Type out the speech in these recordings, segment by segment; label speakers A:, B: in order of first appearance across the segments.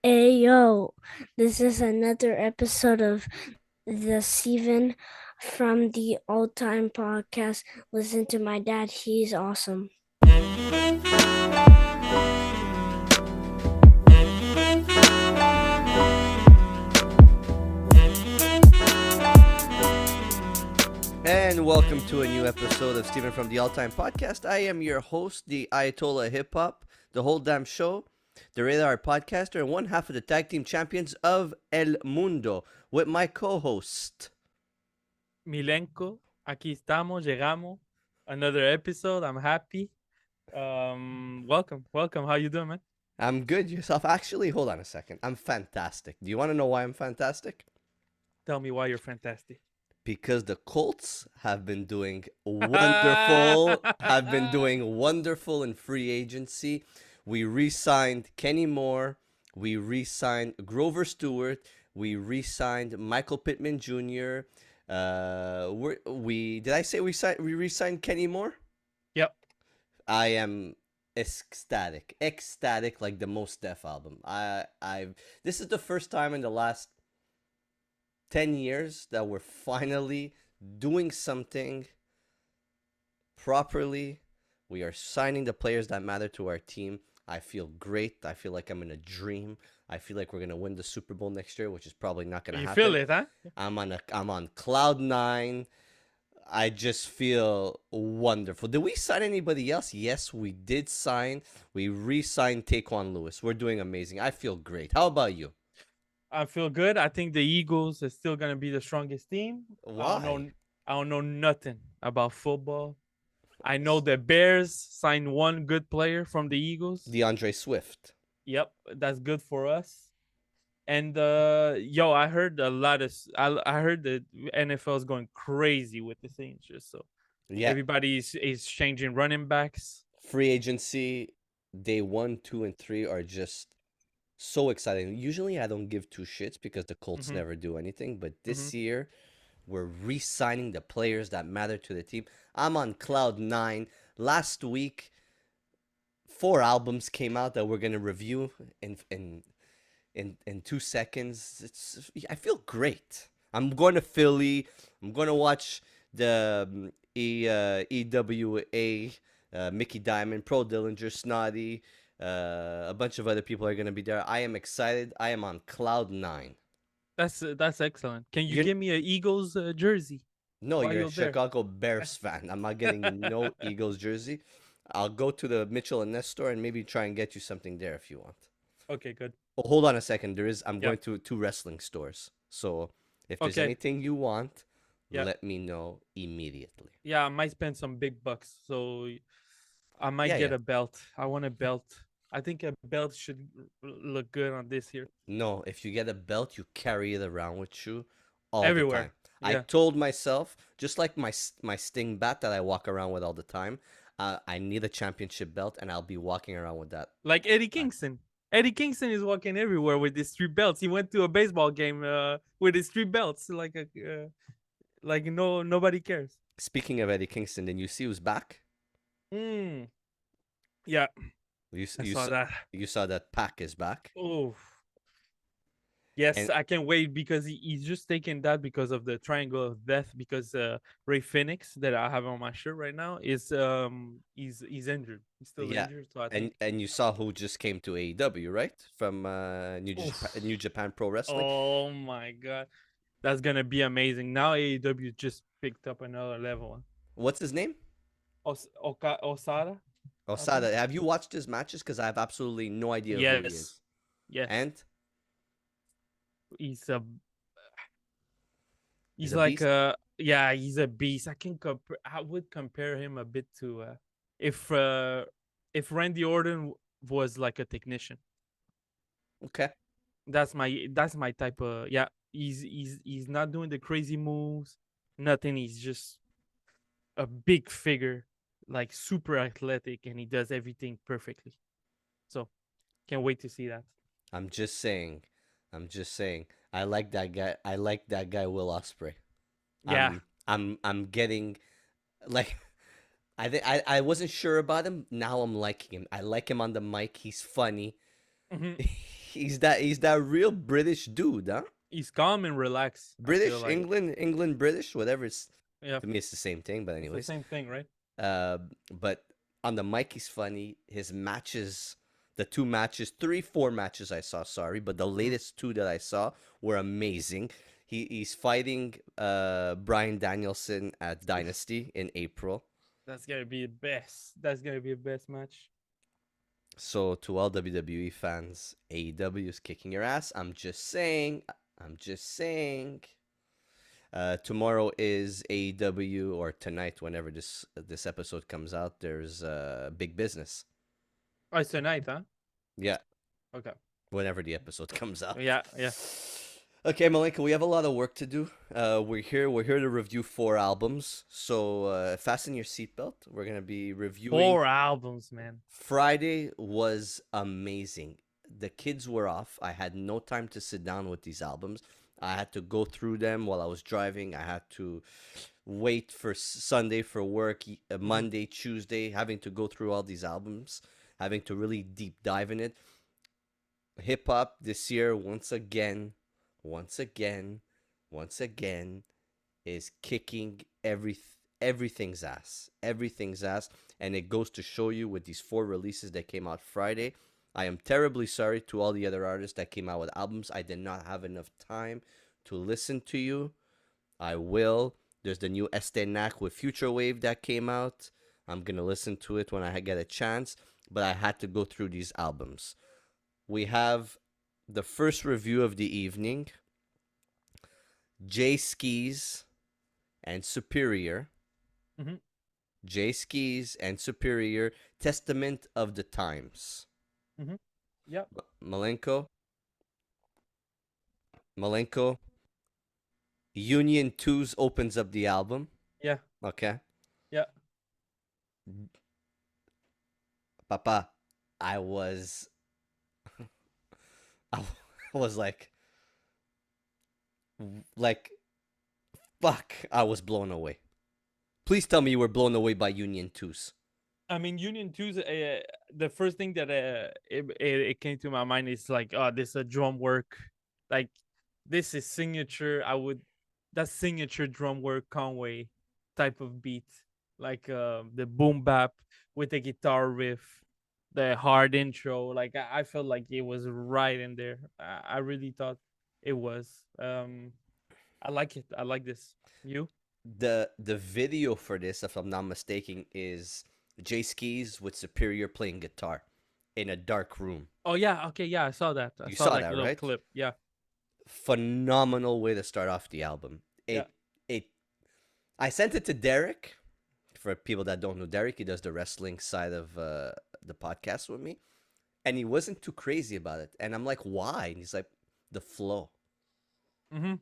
A: Hey yo, this is another episode of the Steven from the Old Time Podcast. Listen to my dad, he's awesome.
B: And welcome to a new episode of Steven from the All Time Podcast. I am your host, the Ayatollah of Hip Hop, the whole damn show, the radar podcaster, and one half of the tag team champions of El Mundo, with my co-host.
C: Milenko, aquí estamos, llegamos. Another episode. I'm happy. Welcome. How you doing, man?
B: I'm good. Yourself? Actually, hold on a second. I'm fantastic. Do you want to know why I'm fantastic?
C: Tell me why you're fantastic.
B: Because the Colts have been doing wonderful in free agency. We re-signed Kenny Moore. We re-signed Grover Stewart. We re-signed Michael Pittman Jr. Did I say we re-signed Kenny Moore?
C: Yep.
B: I am ecstatic like the Most Def album. This is the first time in the last 10 years that we're finally doing something properly. We are signing the players that matter to our team. I feel great. I feel like I'm in a dream. I feel like we're gonna win the Super Bowl next year, which is probably not gonna happen.
C: You feel it, huh?
B: I'm on cloud nine. I just feel wonderful. Did we sign anybody else? Yes, we did sign. We re-signed Taquan Lewis. We're doing amazing. I feel great. How about you?
C: I feel good. I think the Eagles are still gonna be the strongest team.
B: Why?
C: I don't know nothing about football. I know the Bears signed one good player from the Eagles.
B: DeAndre Swift.
C: Yep, that's good for us. And I heard a lot of. I heard the NFL is going crazy with the changes. So
B: Yeah.
C: everybody is changing running backs.
B: Free agency day 1, 2, and 3 are just so exciting. Usually I don't give two shits because the Colts never do anything, but this year we're re-signing the players that matter to the team. I'm on cloud 9. Last week 4 albums came out that we're going to review in 2 seconds. I feel great. I'm going to Philly. I'm going to watch the EWA, Mickey Diamond, Pro Dillinger, Snotty. A bunch of other people are going to be there. I am excited. I am on cloud 9.
C: That's excellent. Can you
B: You're-
C: give me a Eagles jersey?
B: No,
C: While
B: you're a
C: you're there.
B: Chicago Bears fan. I'm not getting no Eagles jersey. I'll go to the Mitchell and Ness store and maybe try and get you something there if you want.
C: Okay, good.
B: Oh, hold on a second. I'm
C: Yeah.
B: going to 2 wrestling stores. So if there's
C: Okay.
B: anything you want,
C: Yeah.
B: let me know immediately.
C: Yeah, I might spend some big bucks, so I might
B: Yeah,
C: get
B: yeah.
C: a belt. I want a belt. I think a belt should look good on this here.
B: No, if you get a belt, you carry it around with you all
C: Everywhere.
B: the time. I
C: Yeah.
B: told myself, just like my Sting bat that I walk around with all the time, I need a championship belt, and I'll be walking around with that.
C: Like Eddie Kingston. Eddie Kingston is walking everywhere with his 3 belts. He went to a baseball game with his 3 belts, like nobody cares.
B: Speaking of Eddie Kingston, then you see who's back?
C: Yeah,
B: You
C: I
B: you
C: saw
B: saw,
C: that.
B: you saw that Pac is back.
C: Oh, yes,
B: And
C: I can't wait because he's just taking that because of the triangle of death. Because Ray Phoenix that I have on my shirt right now is he's injured. He's still
B: yeah,
C: injured. So I think.
B: and you saw who just came to AEW, right? From New Japan Pro Wrestling.
C: Oh my god, that's gonna be amazing. Now AEW just picked up another level.
B: What's his name?
C: Osada.
B: Osada. Have you watched his matches? Because I have absolutely no idea who he is.
C: Yes.
B: And
C: He's a. He's
B: a
C: like
B: beast?
C: he's a beast. I would compare him a bit to if Randy Orton was like a technician.
B: okay.
C: That's my type of he's not doing the crazy moves, nothing. He's just a big figure, like super athletic, and he does everything perfectly. So can't wait to see that.
B: I'm just saying. I like that guy. I like that guy, Will Ospreay.
C: Yeah.
B: I'm getting like I wasn't sure about him. Now I'm liking him. I like him on the mic. He's funny.
C: Mhm.
B: he's that real British dude, huh?
C: He's calm and relaxed. I feel
B: British,
C: like.
B: England, British, whatever. It's
C: Yeah,
B: to me, it's the same thing. But
C: it's the
B: anyways,
C: same thing, right?
B: but on the mic, he's funny. His matches, the two matches, three, four matches I saw. Sorry, but the
C: Mm.
B: latest two that I saw were amazing. He's fighting Brian Danielson at
C: Oof,
B: Dynasty in April.
C: that's gonna be the best. That's gonna be the best match.
B: So to all WWE fans, AEW is kicking your ass. I'm just saying. I'm just saying. Tomorrow is AEW, or tonight, whenever this episode comes out. There's Big Business.
C: Oh, it's tonight, huh?
B: Yeah,
C: Okay.
B: whenever the episode comes out.
C: Yeah, yeah.
B: Okay, Malika, we have a lot of work to do. We're here to review 4 albums. So fasten your seatbelt. We're gonna be reviewing.
C: 4 albums, man.
B: Friday was amazing. The kids were off. I had no time to sit down with these albums. I had to go through them while I was driving. I had to wait for Sunday for work, Monday, Tuesday, having to go through all these albums, having to really deep dive in it. Hip hop this year, once again, once again, once again, is kicking everything's ass. Everything's ass. And it goes to show you with these 4 releases that came out Friday. I am terribly sorry to all the other artists that came out with albums. I did not have enough time to listen to you. I will. There's the new Estenac with Future Wave that came out. I'm going to listen to it when I get a chance. But I had to go through these albums. We have the first review of the evening. JAE SKEESE and Superior.
C: Mm-hmm.
B: JAE SKEESE and Superior, Testament of the Times.
C: Mm-hmm. Yeah.
B: Malenko, Union 2's opens up the album.
C: Yeah.
B: Okay.
C: Yeah.
B: Papa, I was I was like fuck, I was blown away. Please tell me you were blown away by Union 2's.
C: I mean, Union 2's the first thing that it came to my mind is like, oh, this is a drum work. Like, this is signature. That's signature drum work Conway type of beat. Like the boom bap with the guitar riff, the hard intro. Like, I felt like it was right in there. I really thought it was. I like it. I like this. You?
B: The video for this, if I'm not mistaken, is JAE SKEESE with Superior playing guitar in a dark room.
C: Oh yeah. Okay. Yeah, I saw that. I
B: You
C: saw
B: saw
C: like
B: that,
C: a little
B: right?
C: clip. Yeah.
B: Phenomenal way to start off the album.
C: Yeah.
B: I sent it to Derek. For people that don't know Derek, he does the wrestling side of the podcast with me, and he wasn't too crazy about it. And I'm like, why? And he's like, the flow.
C: Mm-hmm.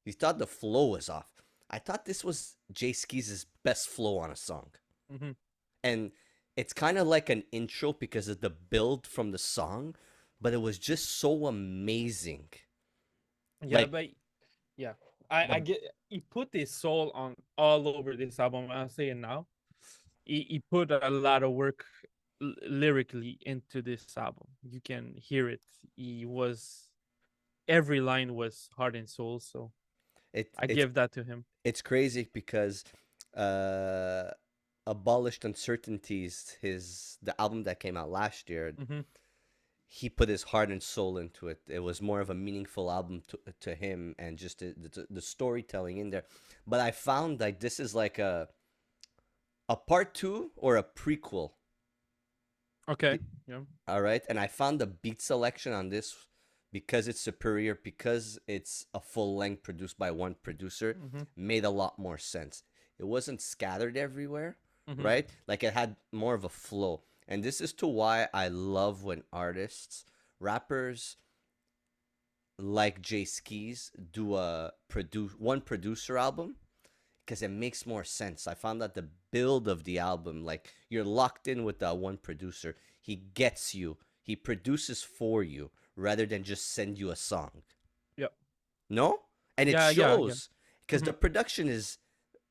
B: He thought the flow was off. I thought this was JAE SKEESE's best flow on a song.
C: Mm-hmm.
B: And it's kind of like an intro because of the build from the song, but it was just so amazing.
C: Yeah,
B: Like
C: but yeah, I
B: the
C: get he put his soul on all over this album. I'll say it now. He put a lot of work lyrically into this album. You can hear it. Every line was heart and soul. So
B: it
C: I
B: it's
C: give that to him.
B: it's crazy because uh Abolished Uncertainties, the album that came out last year,
C: Mm-hmm.
B: he put his heart and soul into it. It was more of a meaningful album to him, and just the storytelling in there. But I found like this is like a part 2 or a prequel.
C: Okay. Yeah.
B: All right. And I found the beat selection on this, because it's Superior, because it's a full length produced by one producer,
C: Mm-hmm.
B: made a lot more sense. It wasn't scattered everywhere,
C: Mm-hmm.
B: right? Like it had more of a flow. And this is to why I love when artists, rappers like JAE SKEESE do one producer album, because it makes more sense. I found that the build of the album, like you're locked in with that one producer. He gets you. He produces for you rather than just send you a song.
C: Yep.
B: No? And it
C: Yeah. Yeah. Yeah.
B: shows, because the
C: Mm-hmm.
B: production is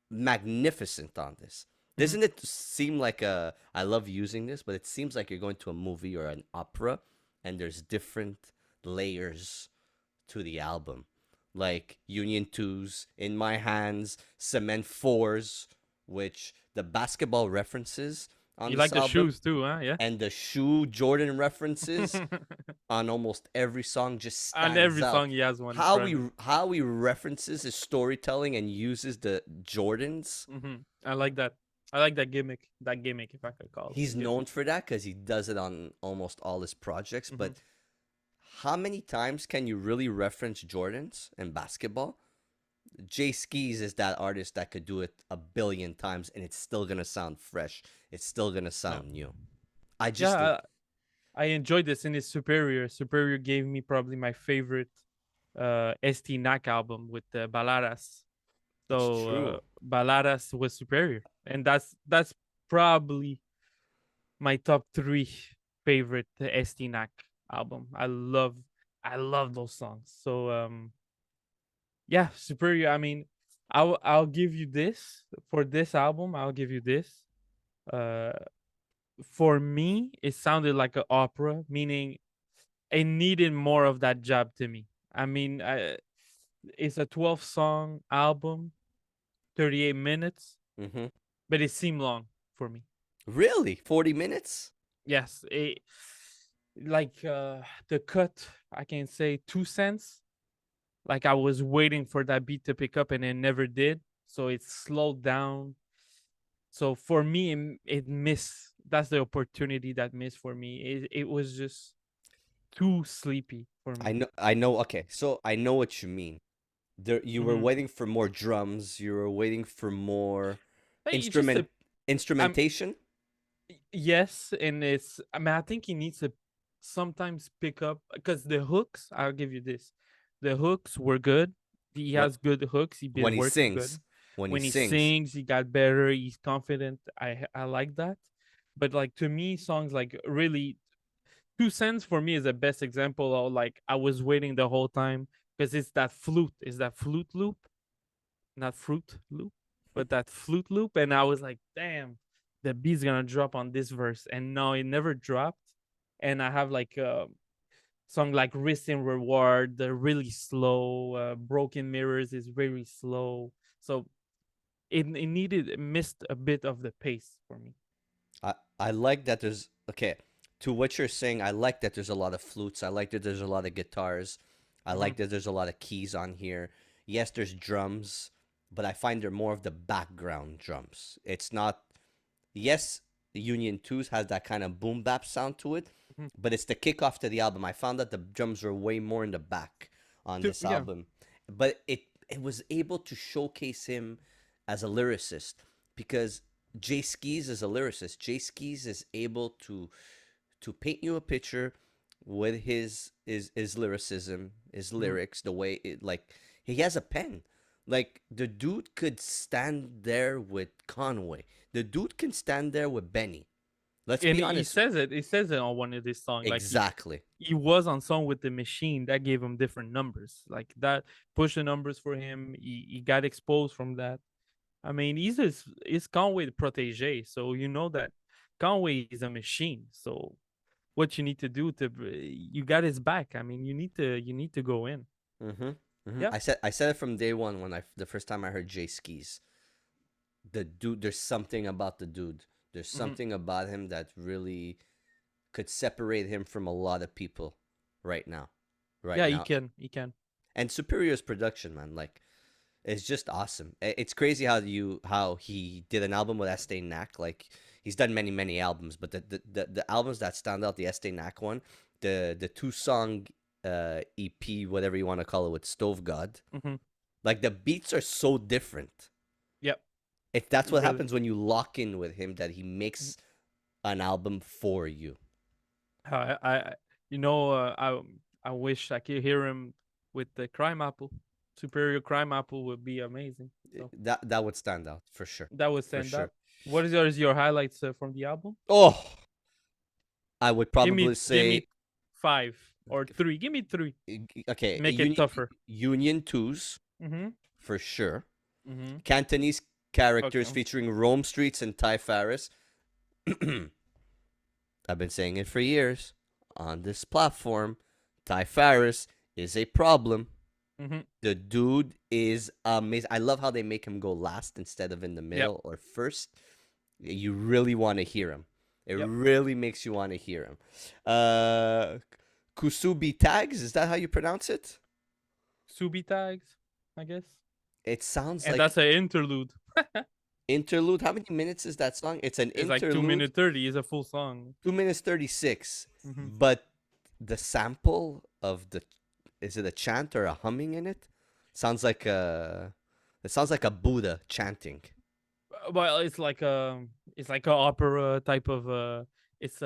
B: magnificent on this.
C: Mm-hmm.
B: Doesn't it seem like I love using this, but it seems like you're going to a movie or an opera, and there's different layers to the album, like Union 2's In My Hands, Cement 4's, which the basketball references on
C: You
B: this
C: like the
B: album
C: shoes too, huh? Yeah.
B: and the shoe Jordan references on almost every song just
C: On
B: stands
C: every
B: out.
C: song, he has one
B: How he
C: fragment.
B: how he references his storytelling and uses the Jordans.
C: I like that. I like that gimmick. That gimmick, if I could call it
B: He's
C: a gimmick.
B: known for that because he does it on almost all his projects. But how many times can you really reference Jordans in basketball? JAE SKEESE is that artist that could do it a billion times and it's still gonna sound fresh. It's still gonna
C: Yeah.
B: sound new. I just
C: Yeah, I enjoyed this in his Superior. Superior gave me probably my favorite ST Knack album with Baladas.
B: it's
C: So
B: true.
C: Baladas was Superior, and that's probably my top 3 favorite ST Knack album. I love those songs. So yeah, Superior. I mean, I'll give you this for this album. I'll give you this. Uh, for me, it sounded like an opera, meaning it needed more of that jab to me. I mean, it's a 12 song album, 38 minutes,
B: Mm-hmm.
C: but it seemed long for me.
B: Really? 40 minutes?
C: Yes, it like the cut, I can say 2 cents. Like I was waiting for that beat to pick up and it never did. So it slowed down. So for me, it missed. That's the opportunity that missed for me. It was just too sleepy for me.
B: I know. Okay, so I know what you mean. There, you were
C: hmm
B: waiting for more drums. You were waiting for more
C: Hey, it's just
B: instrument
C: a. I'm
B: instrumentation.
C: yes, and it's. I mean, I think he needs to sometimes pick up because the hooks. I'll give you this. The hooks were good. He
B: What
C: has good hooks. He
B: when
C: been
B: he
C: working good.
B: sings, when he
C: When he
B: sings.
C: sings, he got better. He's confident. I like that. But like to me, songs like really 2 cents for me is the best example of like I was waiting the whole time because it's that flute. Is that flute loop? Not fruit loop, but that flute loop. And I was like, damn, the beat's gonna drop on this verse. And no, it never dropped. And I have like a song like Risk and Reward, the really slow. Broken Mirrors is very slow. So it missed a bit of the pace for me.
B: I like that there's okay. To what you're saying, I like that there's a lot of flutes. I like that there's a lot of guitars. I
C: Mm-hmm.
B: like that there's a lot of keys on here. Yes, there's drums, but I find they're more of the background drums. It's not. Yes, Union 2's has that kind of boom bap sound to it,
C: Mm-hmm.
B: but it's the kickoff to the album. I found that the drums were way more in the back on this
C: Yeah,
B: album, but it was able to showcase him as a lyricist because JAE SKEESE is a lyricist. JAE SKEESE is able to paint you a picture with his lyricism, his
C: mm-hmm.
B: lyrics, the way it like he has a pen. Like the dude could stand there with Conway. The dude can stand there with Benny. Let's
C: And
B: be
C: he
B: honest.
C: says it. He says it on one of these songs. Like
B: Exactly.
C: he was on song with the machine that gave him different numbers. Like that pushed the numbers for him. He got exposed from that. I mean, he's Conway the protege, so you know that Conway is a machine. So what you need to do to you got his back. I mean, you need to go in.
B: Mm-hmm. Mm-hmm.
C: Yeah.
B: I said it from day one when I the first time I heard JAE SKEESE. The dude, there's something about the dude. There's
C: hmm
B: something about him that really could separate him from a lot of people right now. Right
C: Yeah, he
B: now.
C: can. He can.
B: And Superior's production, man, like it's just awesome. It's crazy how he did an album with Estee Knack. Like he's done many albums, but the albums that stand out, the Estee Knack one, the 2 song EP, whatever you want to call it, with Stove God.
C: hmm
B: Like the beats are so different.
C: Yep.
B: If that's what
C: Really.
B: happens when you lock in with him, that he makes an album for you.
C: I you know I wish I could hear him with the Crime Apple. Superior Crime Apple would be amazing. So
B: That would stand out for sure,
C: that would
B: for
C: stand
B: sure.
C: out. What is your highlights from the album?
B: Oh, I would probably
C: Give
B: say
C: me 5 or 3. Give me 3.
B: okay,
C: Make it tougher.
B: Union 2's
C: Mm-hmm.
B: for sure.
C: Mm-hmm.
B: Cantonese characters
C: Okay.
B: featuring Rome Streets and Ty Farris. I've been saying it for years on this platform. Ty Farris is a problem.
C: Mm-hmm.
B: The dude is amazing. I love how they make him go last instead of in the
C: Yep.
B: middle or first. You really want to hear him. It
C: Yep.
B: really makes you want to hear him. Kusubi Tags, is that how you pronounce it?
C: Subi tags, I guess.
B: It sounds
C: And
B: like
C: that's an interlude.
B: interlude. How many minutes is that song? It's an
C: It's like 2
B: interlude.
C: minute 30 is a full song.
B: 2 minutes 36.
C: Mm-hmm.
B: But the sample of the, is it a chant or a humming in it? Sounds like a, it sounds like a Buddha chanting.
C: Well, it's like a opera type of it's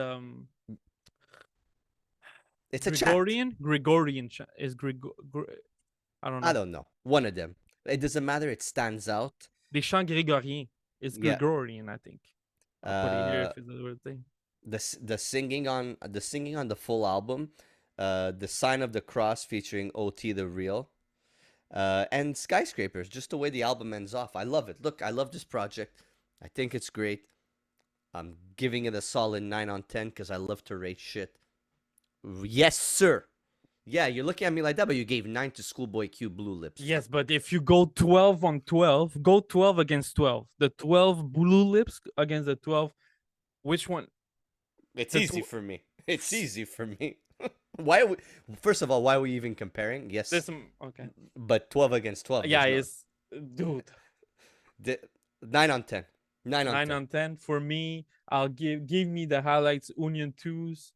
B: It's a chant.
C: Gregorian is I don't know.
B: I don't know. One of them. It doesn't matter. It stands out.
C: Des chants grégoriens. It's
B: Yeah.
C: Gregorian, I think. I'll put it here if it's a weird thing.
B: The singing on the full album, the Sign of the Cross featuring OT the Real, and Skyscrapers. Just the way the album ends off, I love it. Look, I love this project. I think it's great. I'm giving it a solid 9 on 10 because I love to rate shit. Yes, sir. Yeah, you're looking at me like that, but you gave 9 to Schoolboy Q Blue Lips.
C: Yes, but if you go 12 on 12, go 12 against 12. The 12 Blue Lips against the 12. Which one?
B: It's easy for me. It's easy for me. Why are we, first of all, why are we even comparing? Yes.
C: Okay.
B: But 12 against 12.
C: Yeah, it's dude.
B: 9 on 10. 9 on
C: 9
B: 10.
C: on 10 for me. I'll give me the highlights. Union 2s,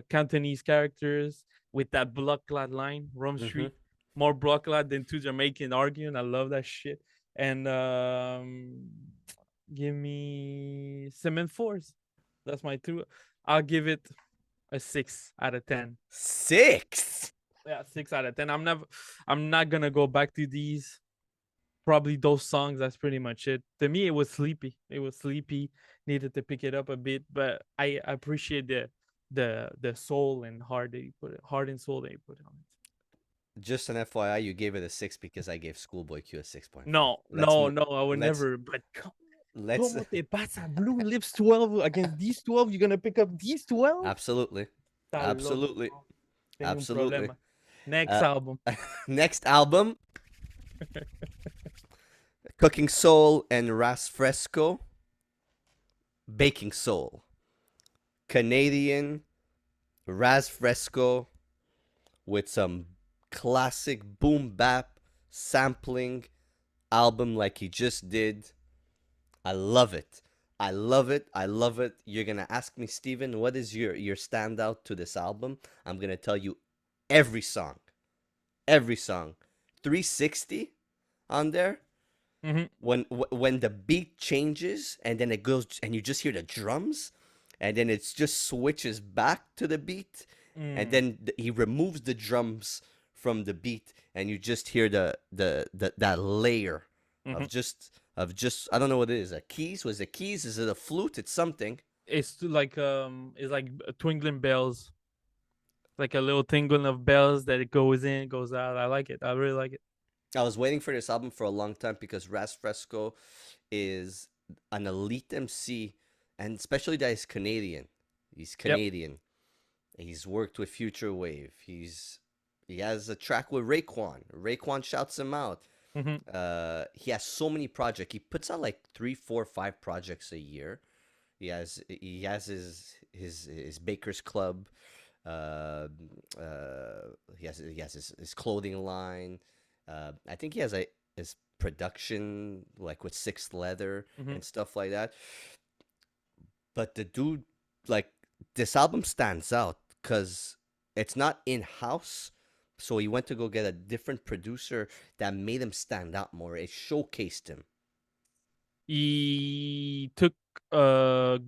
C: Cantonese characters with that blood clot line, Rome Street. More blood clot than two Jamaican arguing. I love that shit. And give me Cement Force. That's my 2. I'll give it a 6 out of 10.
B: 6.
C: Yeah, 6 out of 10. I'm not gonna go back to these. Probably those songs. That's pretty much it. To me, it was sleepy. Needed to pick it up a bit, but I appreciate the soul and heart and soul they put on it.
B: Just an FYI, you gave it a 6 because I gave Schoolboy Q a 6.5.
C: No, I would never. But ¿cómo te pasa? Blue Lips 12 against these 12. You're gonna pick up these 12?
B: Absolutely. Absolutely. Absolutely.
C: Next album.
B: Next album. Cooking Soul and RAZ Fresco. Baking Soul. Canadian RAZ Fresco with some classic boom bap sampling album like he just did. I love it. I love it. I love it. You're going to ask me, Steven, what is your standout to this album? I'm going to tell you every song. Every song. 360 on there. When the beat changes and then it goes and you just hear the drums and then it just switches back to the beat and then he removes the drums from the beat and you just hear that layer of just I don't know what it is. A keys? Was it keys? Is it a flute? It's something.
C: It's like twinkling bells. Like a little tingling of bells that it goes in, goes out. I like it. I really like it.
B: I was waiting for this album for a long time because RAZ Fresco is an elite MC, and especially that he's Canadian. He's Canadian. Yep. He's worked with Future Wave. He has a track with Raekwon. Raekwon shouts him out. He has so many projects. He puts out like 3, 4, 5 projects a year. He has his Baker's Club. He has his clothing line. I think he has his production like with Sixth Leather and stuff like that. But the dude, like, this album stands out because it's not in-house. So he went to go get a different producer that made him stand out more. It showcased him.
C: He took a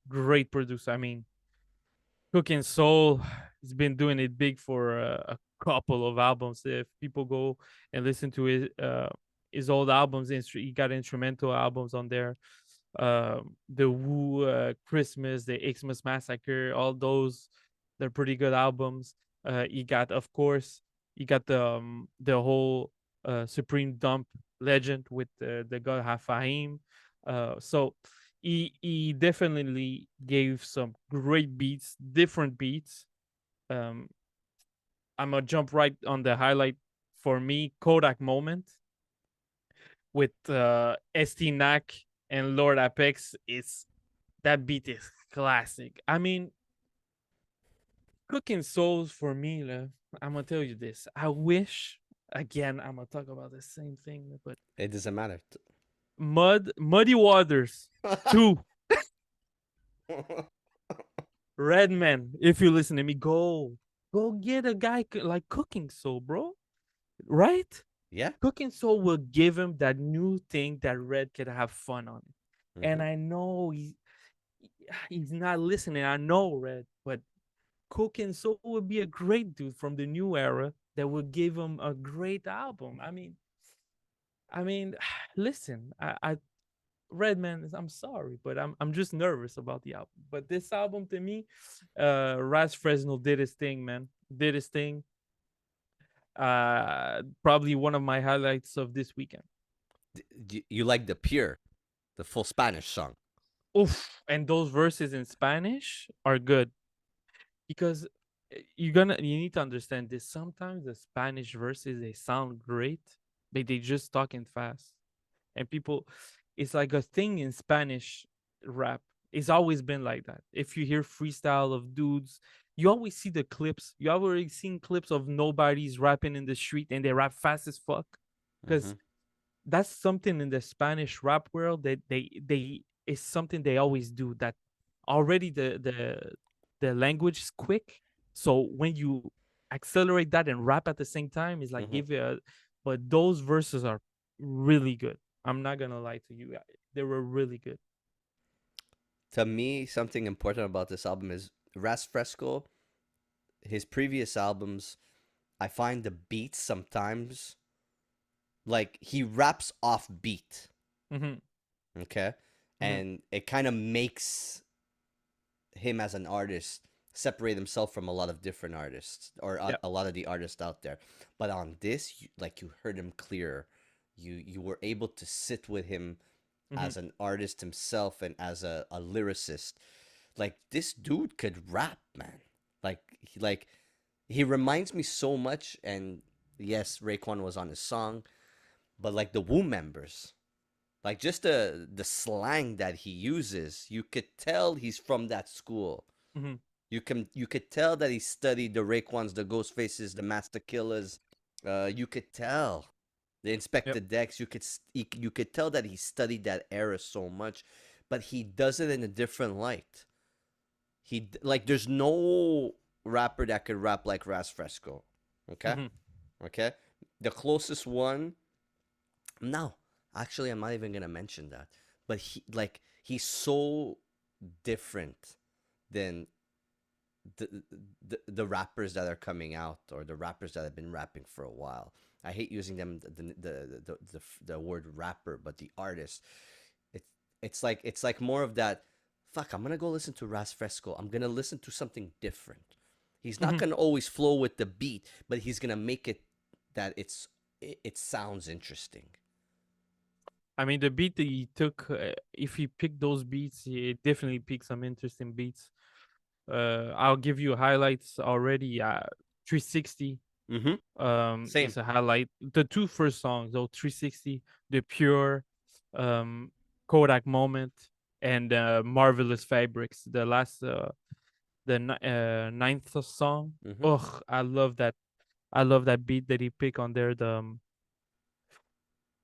C: great producer. I mean, Cookin Soul has been doing it big for a couple of albums. If people go and listen to his old albums, he got instrumental albums on there. The Woo, Christmas, the Xmas Massacre, all those, they're pretty good albums. He got the whole Supreme Dump Legend with the god Hafaim. So he definitely gave some great beats, different beats. Um, I'm gonna jump right on the highlight for me, Kodak moment with ST and Lord Apex. Is that beat is classic. I mean, cooking souls for me, I'm gonna tell you this. I wish again. I'm gonna talk about the same thing, but
B: It doesn't matter.
C: Muddy Waters 2, Redman. If you listen to me, go get a guy like Cooking Soul, bro. Right?
B: Yeah.
C: Cooking Soul will give him that new thing that Red could have fun on it. And
B: Hmm.
C: I know he's not listening. I know Red, but Cooking Soul would be a great dude from the new era that would give him a great album. I mean, listen, I Redman, I'm sorry, but I'm just nervous about the album. But this album to me, Raz Fresno did his thing, man. Did his thing. Probably one of my highlights of this weekend.
B: You like the pure, the full Spanish song?
C: Oof, and those verses in Spanish are good because you need to understand this. Sometimes the Spanish verses they sound great, but they just talking fast. And people, it's like a thing in Spanish rap. It's always been like that. If you hear freestyle of dudes, you always see the clips. You already seen clips of nobody's rapping in the street and they rap fast as fuck.
B: Hmm.
C: Because that's something in the Spanish rap world that they is something they always do. That already the language is quick. So when you accelerate that and rap at the same time, it's like
B: Hmm.
C: give it a. But those verses are really good. I'm not gonna lie to you. They were really good.
B: To me, something important about this album is Ras Fresco. His previous albums, I find the beats sometimes like he raps off beat.
C: Hmm.
B: Okay,
C: Hmm.
B: and it kind of makes him as an artist separate himself from a lot of different artists or
C: Yeah.
B: a lot of the artists out there. But on this, like you heard him clear. You were able to sit with him
C: Hmm.
B: as an artist himself and as a lyricist. Like this dude could rap, man. Like he reminds me so much. And yes, Raekwon was on his song, but like the Wu members, like just the slang that he uses, you could tell he's from that school.
C: Hmm.
B: You could tell that he studied the Raekwons, the Ghostfaces, the Master Killers. You could tell the
C: Yep.
B: Inspector Dex. You could tell that he studied that era so much, but he does it in a different light. Like there's no rapper that could rap like Ras Fresco. Okay,
C: Hmm.
B: okay. The closest one, no, actually, I'm not even gonna mention that. But he's so different than the, the rappers that are coming out or the rappers that have been rapping for a while. I hate using them the word rapper, but the artist. It it's like more of that. Fuck, I'm gonna go listen to Ras Fresco. I'm gonna listen to something different. He's not
C: Hmm.
B: gonna always flow with the beat, but he's gonna make it that it sounds interesting.
C: I mean, the beat that he took, if he picked those beats, he definitely picked some interesting beats. I'll give you highlights already. 360
B: Mm-hmm. Same.
C: is a highlight. The two first songs, though, 360, the pure, um, Kodak moment, and marvelous fabrics. The last, ninth song.
B: Mm-hmm.
C: Ugh, I love that. I love that beat that he picked on there. The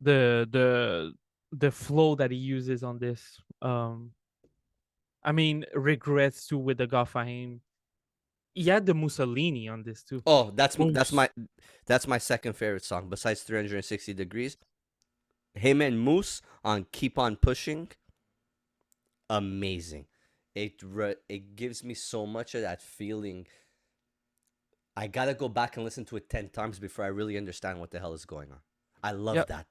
C: the the flow that he uses on this. I mean, regrets too with the Gafahim. He had the Mussolini on this too.
B: Oh,
C: Moose.
B: that's my second favorite song besides 360 degrees. Him and Moose on Keep on Pushing, amazing. It gives me so much of that feeling. I gotta go back and listen to it 10 times before I really understand what the hell is going on. I love
C: Yep.
B: that,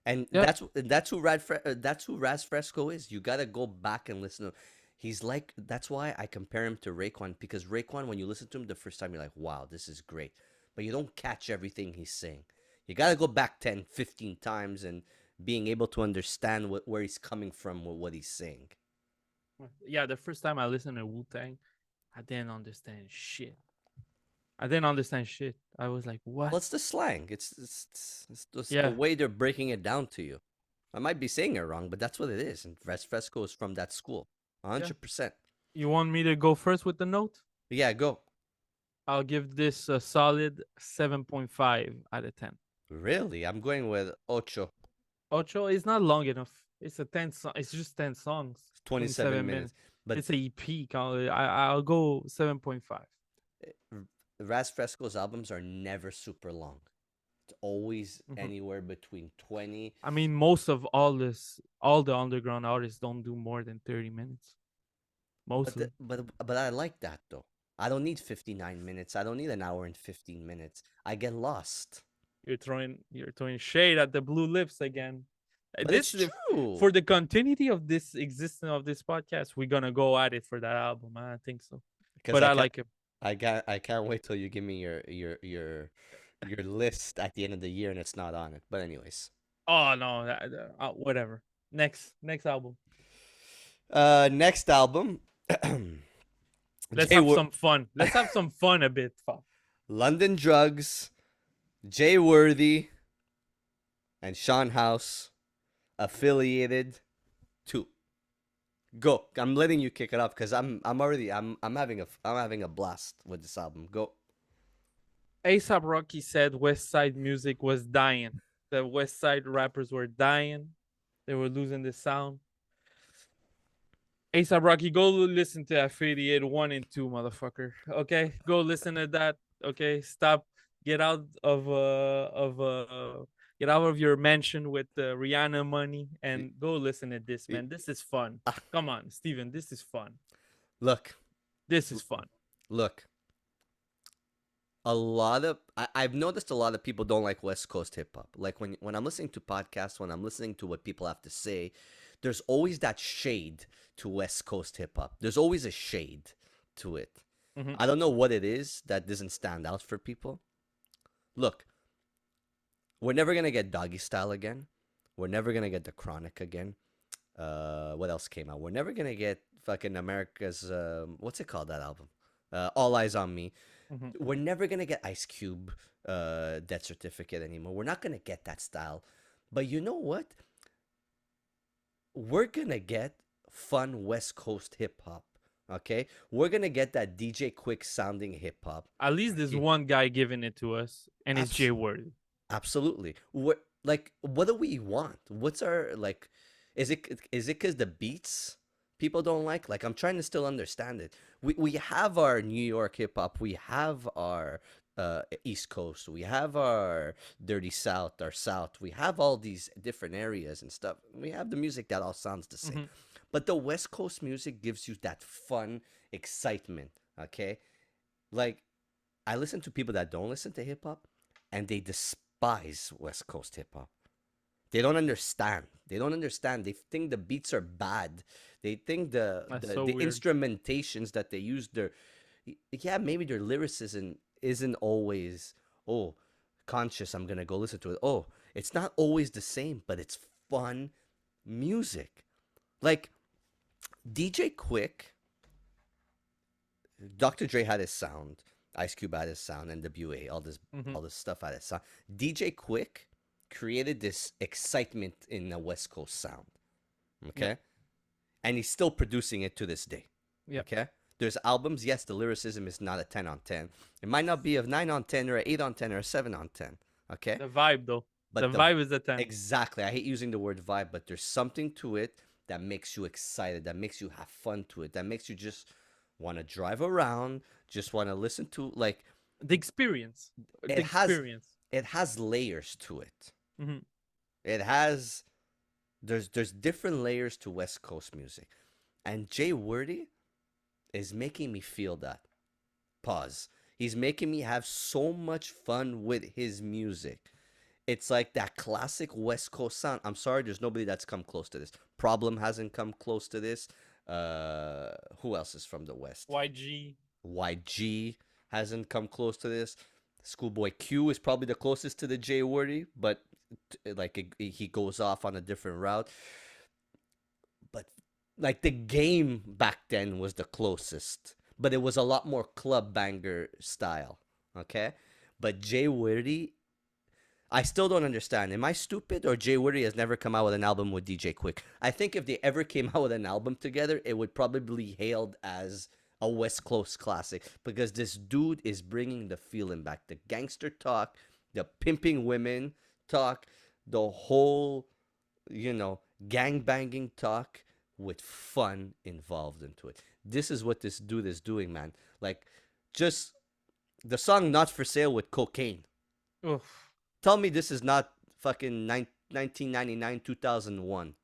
B: and
C: Yep.
B: that's who Raz Fresco is. You gotta go back and listen to. He's like that's why I compare him to Raekwon because Raekwon, when you listen to him the first time, you're like, wow, this is great, but you don't catch everything he's saying. You gotta go back 10, 15 times and being able to understand where he's coming from with what he's saying.
C: Yeah, the first time I listened to Wu Tang, I didn't understand shit. I didn't understand shit. I was like, what?
B: Well, it's the slang. It's just the
C: Yeah,
B: way they're breaking it down to you. I might be saying it wrong, but that's what it is. And Res Fresco is from that school,
C: yeah.
B: 100%.
C: You want me to go first with the note?
B: Yeah, go.
C: I'll give this a solid 7.5 out of 10.
B: Really? I'm going with ocho.
C: Ocho is not long enough. It's a 10 song. It's just 10 songs.
B: 27
C: 27 minutes.
B: minutes. But
C: It's a EP. I'll go 7.5.
B: Raz Fresco's albums are never super long. It's always
C: Mhm.
B: anywhere between 20.
C: I mean, most of all the underground artists don't do more than 30 minutes. Most
B: But
C: of them.
B: but I like that though. I don't need 59 minutes. I don't need an hour and 15 minutes. I get lost.
C: You're throwing shade at the Blue Lips again.
B: But it's
C: This
B: true.
C: for the continuity of this existence of this podcast, we're gonna go at it for that album. I think so,
B: Because
C: but I like it.
B: I can't wait till you give me your list at the end of the year and it's not on it. But anyways.
C: Oh no, whatever. Next album.
B: Next album.
C: Let's
B: Jay
C: have
B: Wor-
C: some fun. Let's have some fun a bit. Fuck.
B: London Drugs, Jay Worthy, and Sean House, affiliated 2. Go. I'm letting you kick it off because I'm having a blast with this album. Go.
C: ASAP Rocky said West Side music was dying. The West Side rappers were dying. They were losing the sound. ASAP Rocky, go listen to Affiliate 1 and 2, motherfucker. Okay? Go listen to that. Okay? Stop. Get out of your mansion with Rihanna money and go listen to this, man. This is fun. Come on, Steven. This is fun.
B: Look,
C: This is fun.
B: look. I've noticed a lot of people don't like West Coast hip hop. Like when I'm listening to podcasts, when I'm listening to what people have to say, there's always that shade to West Coast hip hop. There's always a shade to it.
C: Mhm.
B: I don't know what it is that doesn't stand out for people. Look, we're never gonna get Doggy Style again. We're never gonna get The Chronic again. What else came out? We're never gonna get fucking America's what's it called, that album? All Eyes on Me.
C: Mhm.
B: We're never gonna get Ice Cube Death Certificate anymore. We're not gonna get that style. But you know what? We're gonna get fun West Coast hip hop. Okay? We're gonna get that DJ Quick sounding hip hop.
C: At least there's one guy giving it to us, and it's Jay Word.
B: Absolutely. What do we want? What's our like? Is it because the beats people don't like? Like I'm trying to still understand it. We have our New York hip hop. We have our East Coast. We have our Dirty South, our South. We have all these different areas and stuff. We have the music that all sounds the same.
C: Mhm.
B: But the West Coast music gives you that fun excitement. Okay, like I listen to people that don't listen to hip hop, and they despise West Coast hip hop. They don't understand. They don't understand. They think the beats are bad. They think
C: That's so
B: the
C: weird.
B: instrumentations that they use, yeah, maybe their lyricism isn't always, oh, conscious. I'm gonna go listen to it. Oh, it's not always the same, but it's fun music. Like DJ Quick, Dr. Dre had his sound, Ice Cube had his sound, NWA,
C: Mhm.
B: all this stuff had his sound. DJ Quick created this excitement in the West Coast sound. Okay?
C: Yeah.
B: And he's still producing it to this day.
C: Yeah.
B: Okay? There's albums, yes, the lyricism is not a 10 on 10. It might not be a 9 on 10 or an 8 on 10 or a 7 on 10. Okay?
C: The vibe, though.
B: But
C: The vibe is the 10.
B: exactly. I hate using the word vibe, but there's something to it that makes you excited, that makes you have fun to it, that makes you just want to drive around, just want to listen to like
C: The experience. The
B: it has
C: experience.
B: it has layers to it.
C: Mhm.
B: It has there's different layers to West Coast music. And Jay Wordy is making me feel that. Pause. He's making me have so much fun with his music. It's like that classic West Coast sound. I'm sorry, there's nobody that's come close to this. Problem hasn't come close to this. Who else is from the West?
C: YG.
B: YG hasn't come close to this. Schoolboy Q is probably the closest to the Jay Wordy, but like he goes off on a different route. But like the game back then was the closest, but it was a lot more club banger style. Okay, but Jay Witty, I still don't understand. Am I stupid, or Jay Witty has never come out with an album with DJ Quick? I think if they ever came out with an album together, it would probably be hailed as a West Coast classic, because this dude is bringing the feeling back, the gangster talk, the pimping women talk, the whole, you know, gang banging talk with fun involved into it. This is what this dude is doing, man. Like, just the song "Not for Sale" with Cocaine.
C: Oof.
B: Tell me this is not fucking 1999, 2001.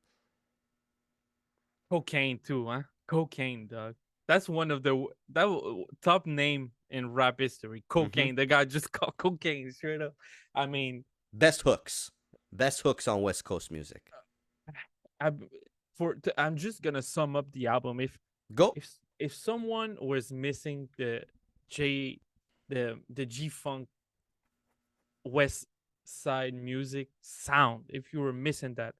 C: Cocaine too, huh? Cocaine, dog. That's one of the top name in rap history.
B: Mm-hmm.
C: Cocaine. The guy just called cocaine straight up. I mean,
B: Best hooks. Best hooks on West Coast music.
C: I I'm just gonna sum up the album.
B: Go.
C: If someone was missing J the G Funk West Side music sound, if you were missing that,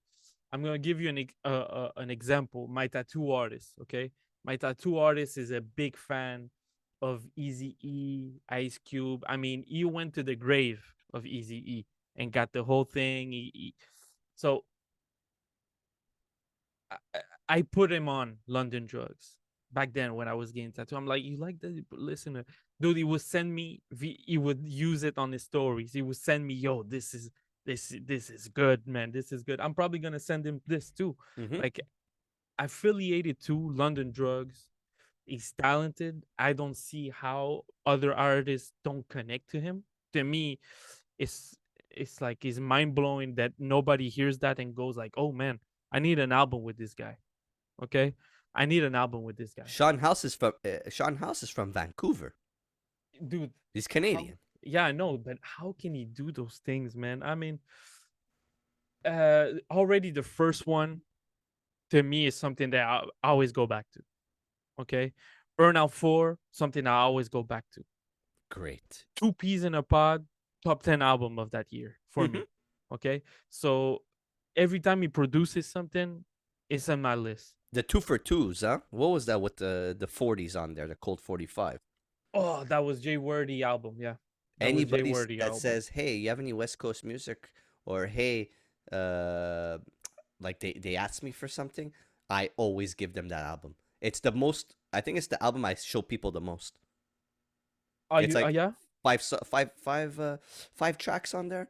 C: I'm gonna give you an example. My tattoo artist, okay? My tattoo artist is a big fan of Easy E, Ice Cube. I mean, he went to the grave of Easy E and got the whole thing. So I put him on London Drugs back then when I was getting tattooed. I'm like, you like that? Listen, dude, he would send me. He would use it on his stories. He would send me, yo, this is good, man. This is good. I'm probably gonna send him this too.
B: Mm-hmm.
C: Like, affiliated to London Drugs. He's talented. I don't see how other artists don't connect to him. To me, it's it's like it's mind blowing that nobody hears that and goes like, oh man, I need an album with this guy. Okay, I need an album with this guy,
B: Sean House is from Vancouver.
C: dude.
B: He's
C: How,
B: Canadian.
C: yeah, I know, but how can he do those things, man? I mean, already the first one to me is something that I always go back to. Okay, Burnout 4, something I always go back to.
B: Great.
C: Two Peas in a Pod, top 10 album of that year for
B: Mm-hmm.
C: me. Okay, so every time he produces something, it's on my list.
B: The 2 for 2s, huh? What was that with the 40s on there? The Cold 45.
C: Oh, that was Jay Wordy album. Yeah, that was Jay
B: Anybody
C: Wordy
B: that
C: album.
B: says, "Hey, you have any West Coast music?" or "Hey, uh, like they ask me for something," I always give them that album. It's the most. I think it's the album I show people the most.
C: Are
B: It's
C: you?
B: like
C: Yeah,
B: five tracks on there.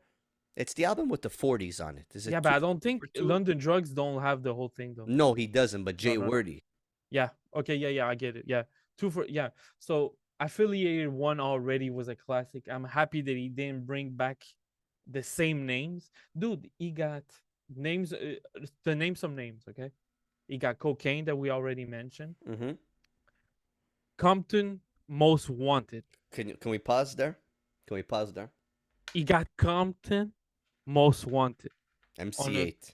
B: It's the album with the 40s on it. Is it
C: yeah, but I don't
B: two
C: think
B: for two?
C: London Drugs don't have the whole thing though.
B: No, he doesn't. But
C: No,
B: Jay
C: no, no.
B: Wordy.
C: Yeah. Okay. Yeah. Yeah. I get it. Yeah. Yeah. So affiliated one already was a classic. I'm happy that he didn't bring back the same names, dude. He got names. To name some names, okay. He got Cocaine that we already mentioned.
B: Mm-hmm.
C: Compton Most Wanted.
B: Can we pause there? Can we pause there?
C: He got Compton Most Wanted on a
B: MC8.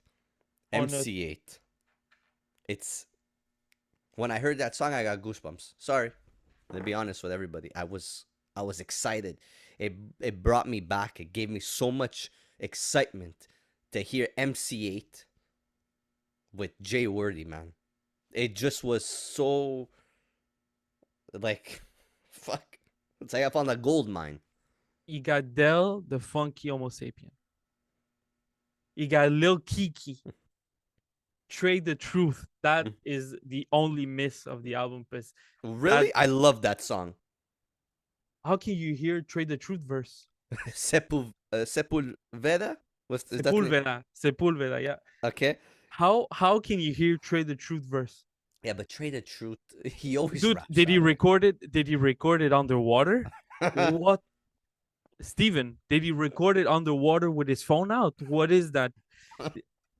C: on a
B: MC8. It's when I heard that song, I got goosebumps. Sorry, to be honest with everybody, I was excited. It brought me back. It gave me so much excitement to hear MC8 with Jay Wordy, man. It just was so like fuck. It's like I found a gold mine.
C: He got Del the Funky Homo Sapien. He got Lil Kiki. Trade the Truth. That is the only miss of the album. Because
B: Really? I love that song.
C: how can you hear Trade the Truth verse?
B: Sepulveda? Is that the name?
C: Sepulveda, yeah.
B: Okay.
C: How can you hear Trade the Truth verse?
B: Yeah, but Trade the Truth, he always
C: Dude,
B: raps
C: did he
B: that way.
C: record it? Did he record it underwater? What? Steven, did he record it underwater with his phone out? What is that?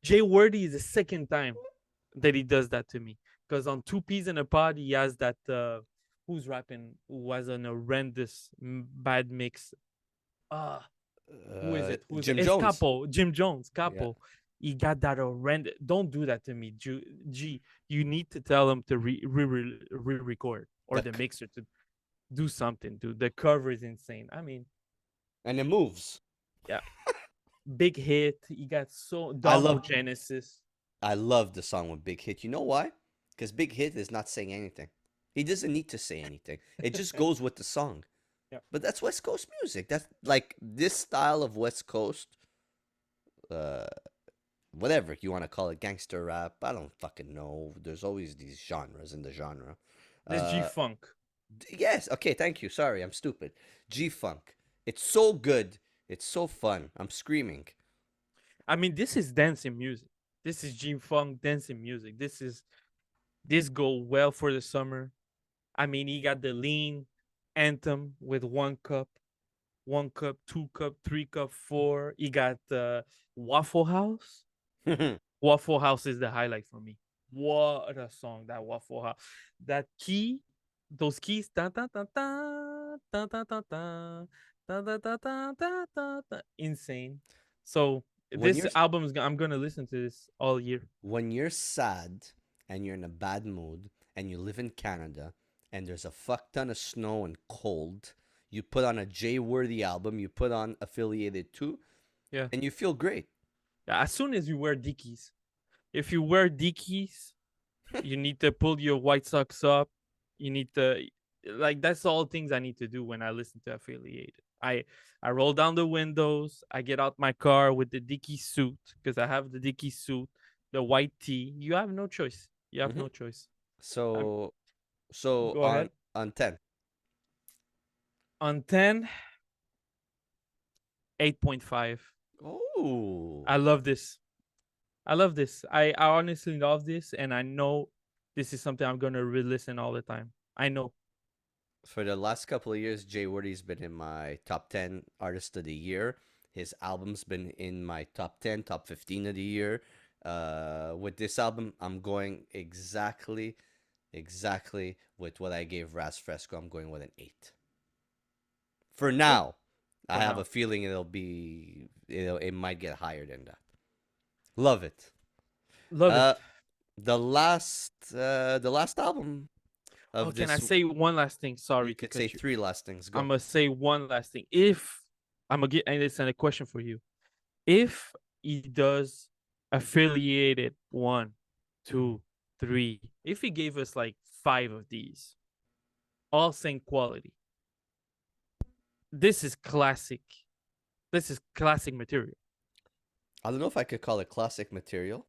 C: Jay Wordy is the second time that he does that to me. Because on Two Peas in a Pod, he has that who's rapping who was an horrendous bad mix. Who is it? Who's
B: Jim
C: it's
B: Jones.
C: Capo, Jim Jones,
B: Yeah.
C: Capo. He got that horrendous. Don't do that to me, G. You need to tell him to re-record or the mixer to do something, dude. The cover is insane. I mean,
B: And it moves.
C: yeah. Big Hit. He got so
B: I
C: Domo
B: love
C: Genesis.
B: I love the song with Big Hit. You know why? Because Big Hit is not saying anything. He doesn't need to say anything. It just goes with the song.
C: Yeah.
B: But that's West Coast music. That's like this style of West Coast, uh, whatever you want to call it, gangster rap. I don't fucking know. There's always these genres in the genre.
C: This G
B: Uh,
C: Funk.
B: yes. Okay. Thank you. Sorry, I'm stupid. G Funk. It's so good. It's so fun. I'm screaming.
C: I mean, this is dancing music. This is G Funk dancing music. This go well for the summer. I mean, he got the lean anthem with 1 cup, 2 cup, 3 cup, four. He got Waffle House. Waffle House is the highlight for me. What a song, that Waffle House. That key, those keys, ta ta ta ta ta ta ta ta ta ta ta ta ta ta ta, insane. So
B: when
C: this
B: you're
C: album is I'm gonna listen to this all year.
B: when you're sad and you're in a bad mood and you live in Canada and there's a fuck ton of snow and cold, you put on a Jay Worthy album, you put on Affiliated 2,
C: Yeah.
B: and you feel great.
C: As soon as you wear Dickies, if you wear Dickies, you need to pull your white socks up. You need to like that's all things I need to do when I listen to Affiliated. I roll down the windows. I get out my car with the Dickie suit because I have the Dickie suit, the white tee. You have no choice. You have
B: Hmm.
C: no choice. I'm,
B: So, so
C: go
B: on
C: ahead.
B: on 10.
C: On 10, 8.5.
B: Oh,
C: I love this. I love this. I honestly love this, and I know this is something I'm gonna re-listen all the time. I know.
B: for the last couple of years, Jay Worthy's been in my top 10 artist of the year. His album's been in my top 10, top 15 of the year. With this album, I'm going exactly with what I gave RAZ Fresco. I'm going with an 8. For
C: Yeah,
B: now, I
C: for
B: have a
C: now.
B: feeling it might get higher than that. Love it.
C: Love it.
B: Uh, the last album
C: Oh,
B: of
C: can I
B: this,
C: say one last thing?
B: you
C: Sorry to
B: could say
C: cut you.
B: 3 last things.
C: I'm
B: Go.
C: gonna say one last thing. If I'm gonna get, and it's a question for you. If he does affiliated one, two, three, if he gave us like five of these, all same quality, this is classic. This is classic material.
B: I don't know if I could call it classic material,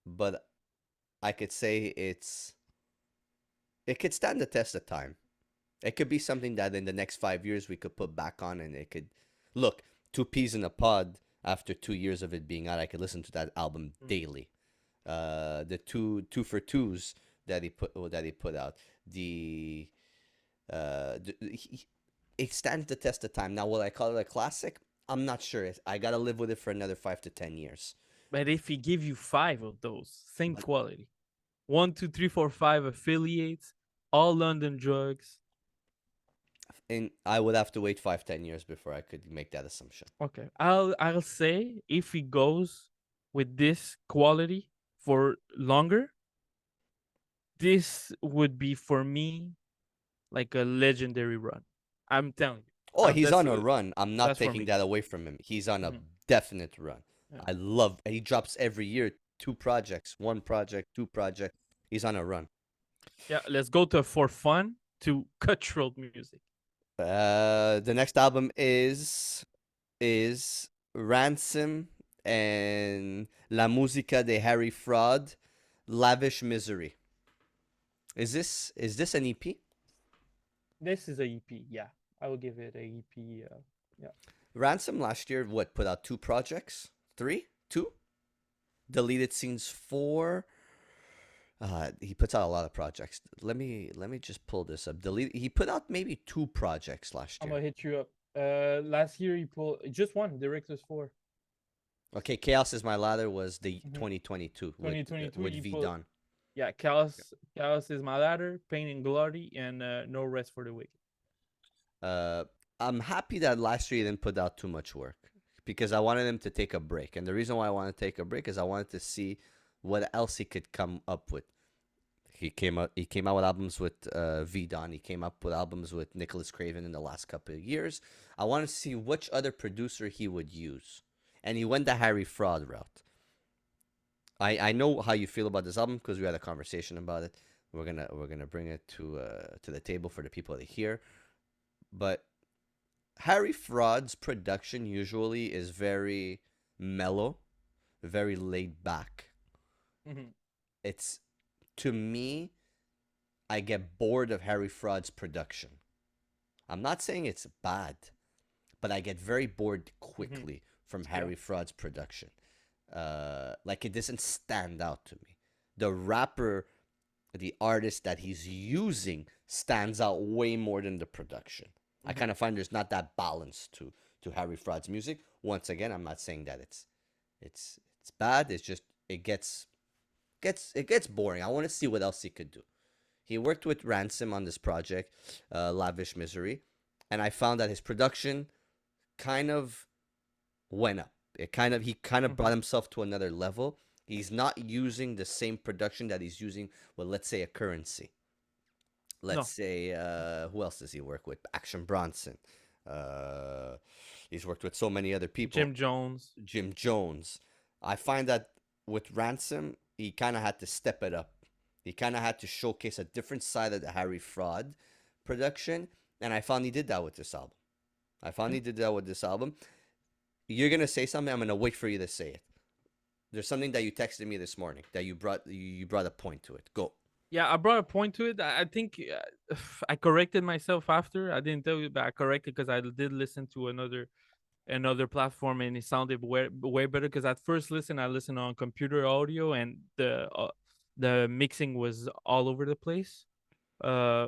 B: but I could say it could stand the test of time. It could be something that in the next 5 years we could put back on, and it could look two peas in a pod. After 2 years of it being out, I could listen to that album daily. The two for twos that he put out, the it stands the test of time. Now, will I call it a classic? I'm not sure. I gotta live with it for another 5 to 10 years.
C: But if he give you five of those, same
B: But
C: quality, 1, 2, 3, 4, 5 affiliates, all London drugs.
B: and I would have to wait 5 to 10 years before I could make that assumption.
C: Okay, I'll say if he goes with this quality for longer, this would be for me like a legendary run. I'm telling you.
B: Oh, he's
C: That's
B: on a run. I'm not
C: that's for
B: taking
C: me.
B: that away from him. He's on a
C: Mhm.
B: definite run.
C: Yeah.
B: I love. He drops every year 2 projects, 1 project, 2 projects. He's on a run.
C: Yeah, let's go to for fun to cutthroat music.
B: The next album is Ransom and La Musica de Harry Fraud, Lavish Misery. Is this an EP?
C: This is a EP. Yeah, I will give it a EP. Yeah.
B: Ransom last year put out 2 projects, 2 deleted scenes 4. He puts out a lot of projects. Let me just pull this up. He put out maybe 2 projects last
C: I'm
B: year.
C: gonna hit you up. Last year he pulled just one. Directors 4.
B: Okay, Chaos is My Ladder was the
C: Mhm.
B: 2022 with
C: 2022
B: with
C: he
B: V
C: pulled.
B: Don.
C: Yeah, Chaos is my ladder. Pain and glory, and no rest for the wicked.
B: I'm happy that last year he didn't put out too much work because I wanted him to take a break. And the reason why I wanted to take a break is I wanted to see what else he could come up with. He came out with albums with V Don. He came up with albums with Nicholas Craven in the last couple of years. I wanted to see which other producer he would use. and he went the Harry Fraud route. I know how you feel about this album because we had a conversation about it. We're gonna bring it to the table for the people to hear. But Harry Fraud's production usually is very mellow, very laid back.
C: Mm-hmm.
B: It's to me, I get bored of Harry Fraud's production. I'm not saying it's bad, but I get very bored
C: Mm-hmm.
B: quickly from
C: Yeah.
B: Harry Fraud's production. Like it doesn't stand out to me. The rapper, the artist that he's using stands out way more than the production. I
C: Mm-hmm.
B: kind of find there's not that balance to Harry Fraud's music. Once again, I'm not saying that it's bad. It's just it gets boring. I want to see what else he could do. He worked with Ransom on this project, Lavish Misery, and I found that his production kind of went up. He kind of
C: Mm-hmm.
B: brought himself to another level. He's not using the same production that he's using with, let's say, a Currency. Let's
C: No.
B: say, who else does he work with? Action Bronson. Uh, he's worked with so many other people.
C: Jim Jones.
B: Jim Jones. I find that with Ransom, he kind of had to step it up. He kind of had to showcase a different side of the Harry Fraud production, and I found he did that with this album. I found
C: Yeah.
B: he did that with this album. You're gonna say something. I'm gonna wait for you to say it. There's something that you texted me this morning that you brought a point to it. Go.
C: Yeah, I brought a point to it. I think I corrected myself after. I didn't tell you, but I corrected because I did listen to another platform and it sounded way better. Because at first listen, I listened on computer audio and the mixing was all over the place. Uh,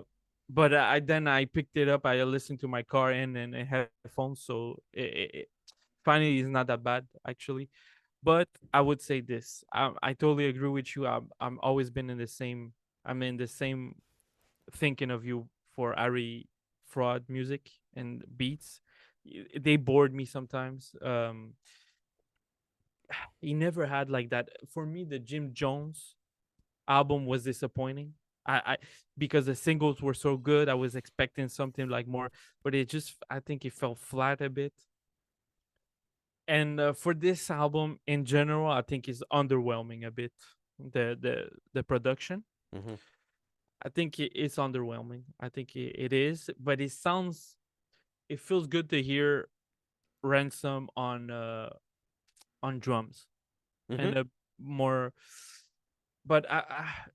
C: but I then I picked it up. I listened to my car and headphones, so it finally is not that bad actually. But I would say this: I totally agree with you. I'm always been in the same. I'm in the same thinking of you for Ari fraud music and beats. They bored me sometimes. He never had like that. For me, the Jim Jones album was disappointing. I because the singles were so good, I was expecting something like more, but it just I think it fell flat a bit. And for this album in general, I think it's underwhelming a bit. The production,
B: Mm-hmm.
C: I think it's underwhelming. I think it is, but it feels good to hear Ransom on drums
B: Mm-hmm.
C: and a more. But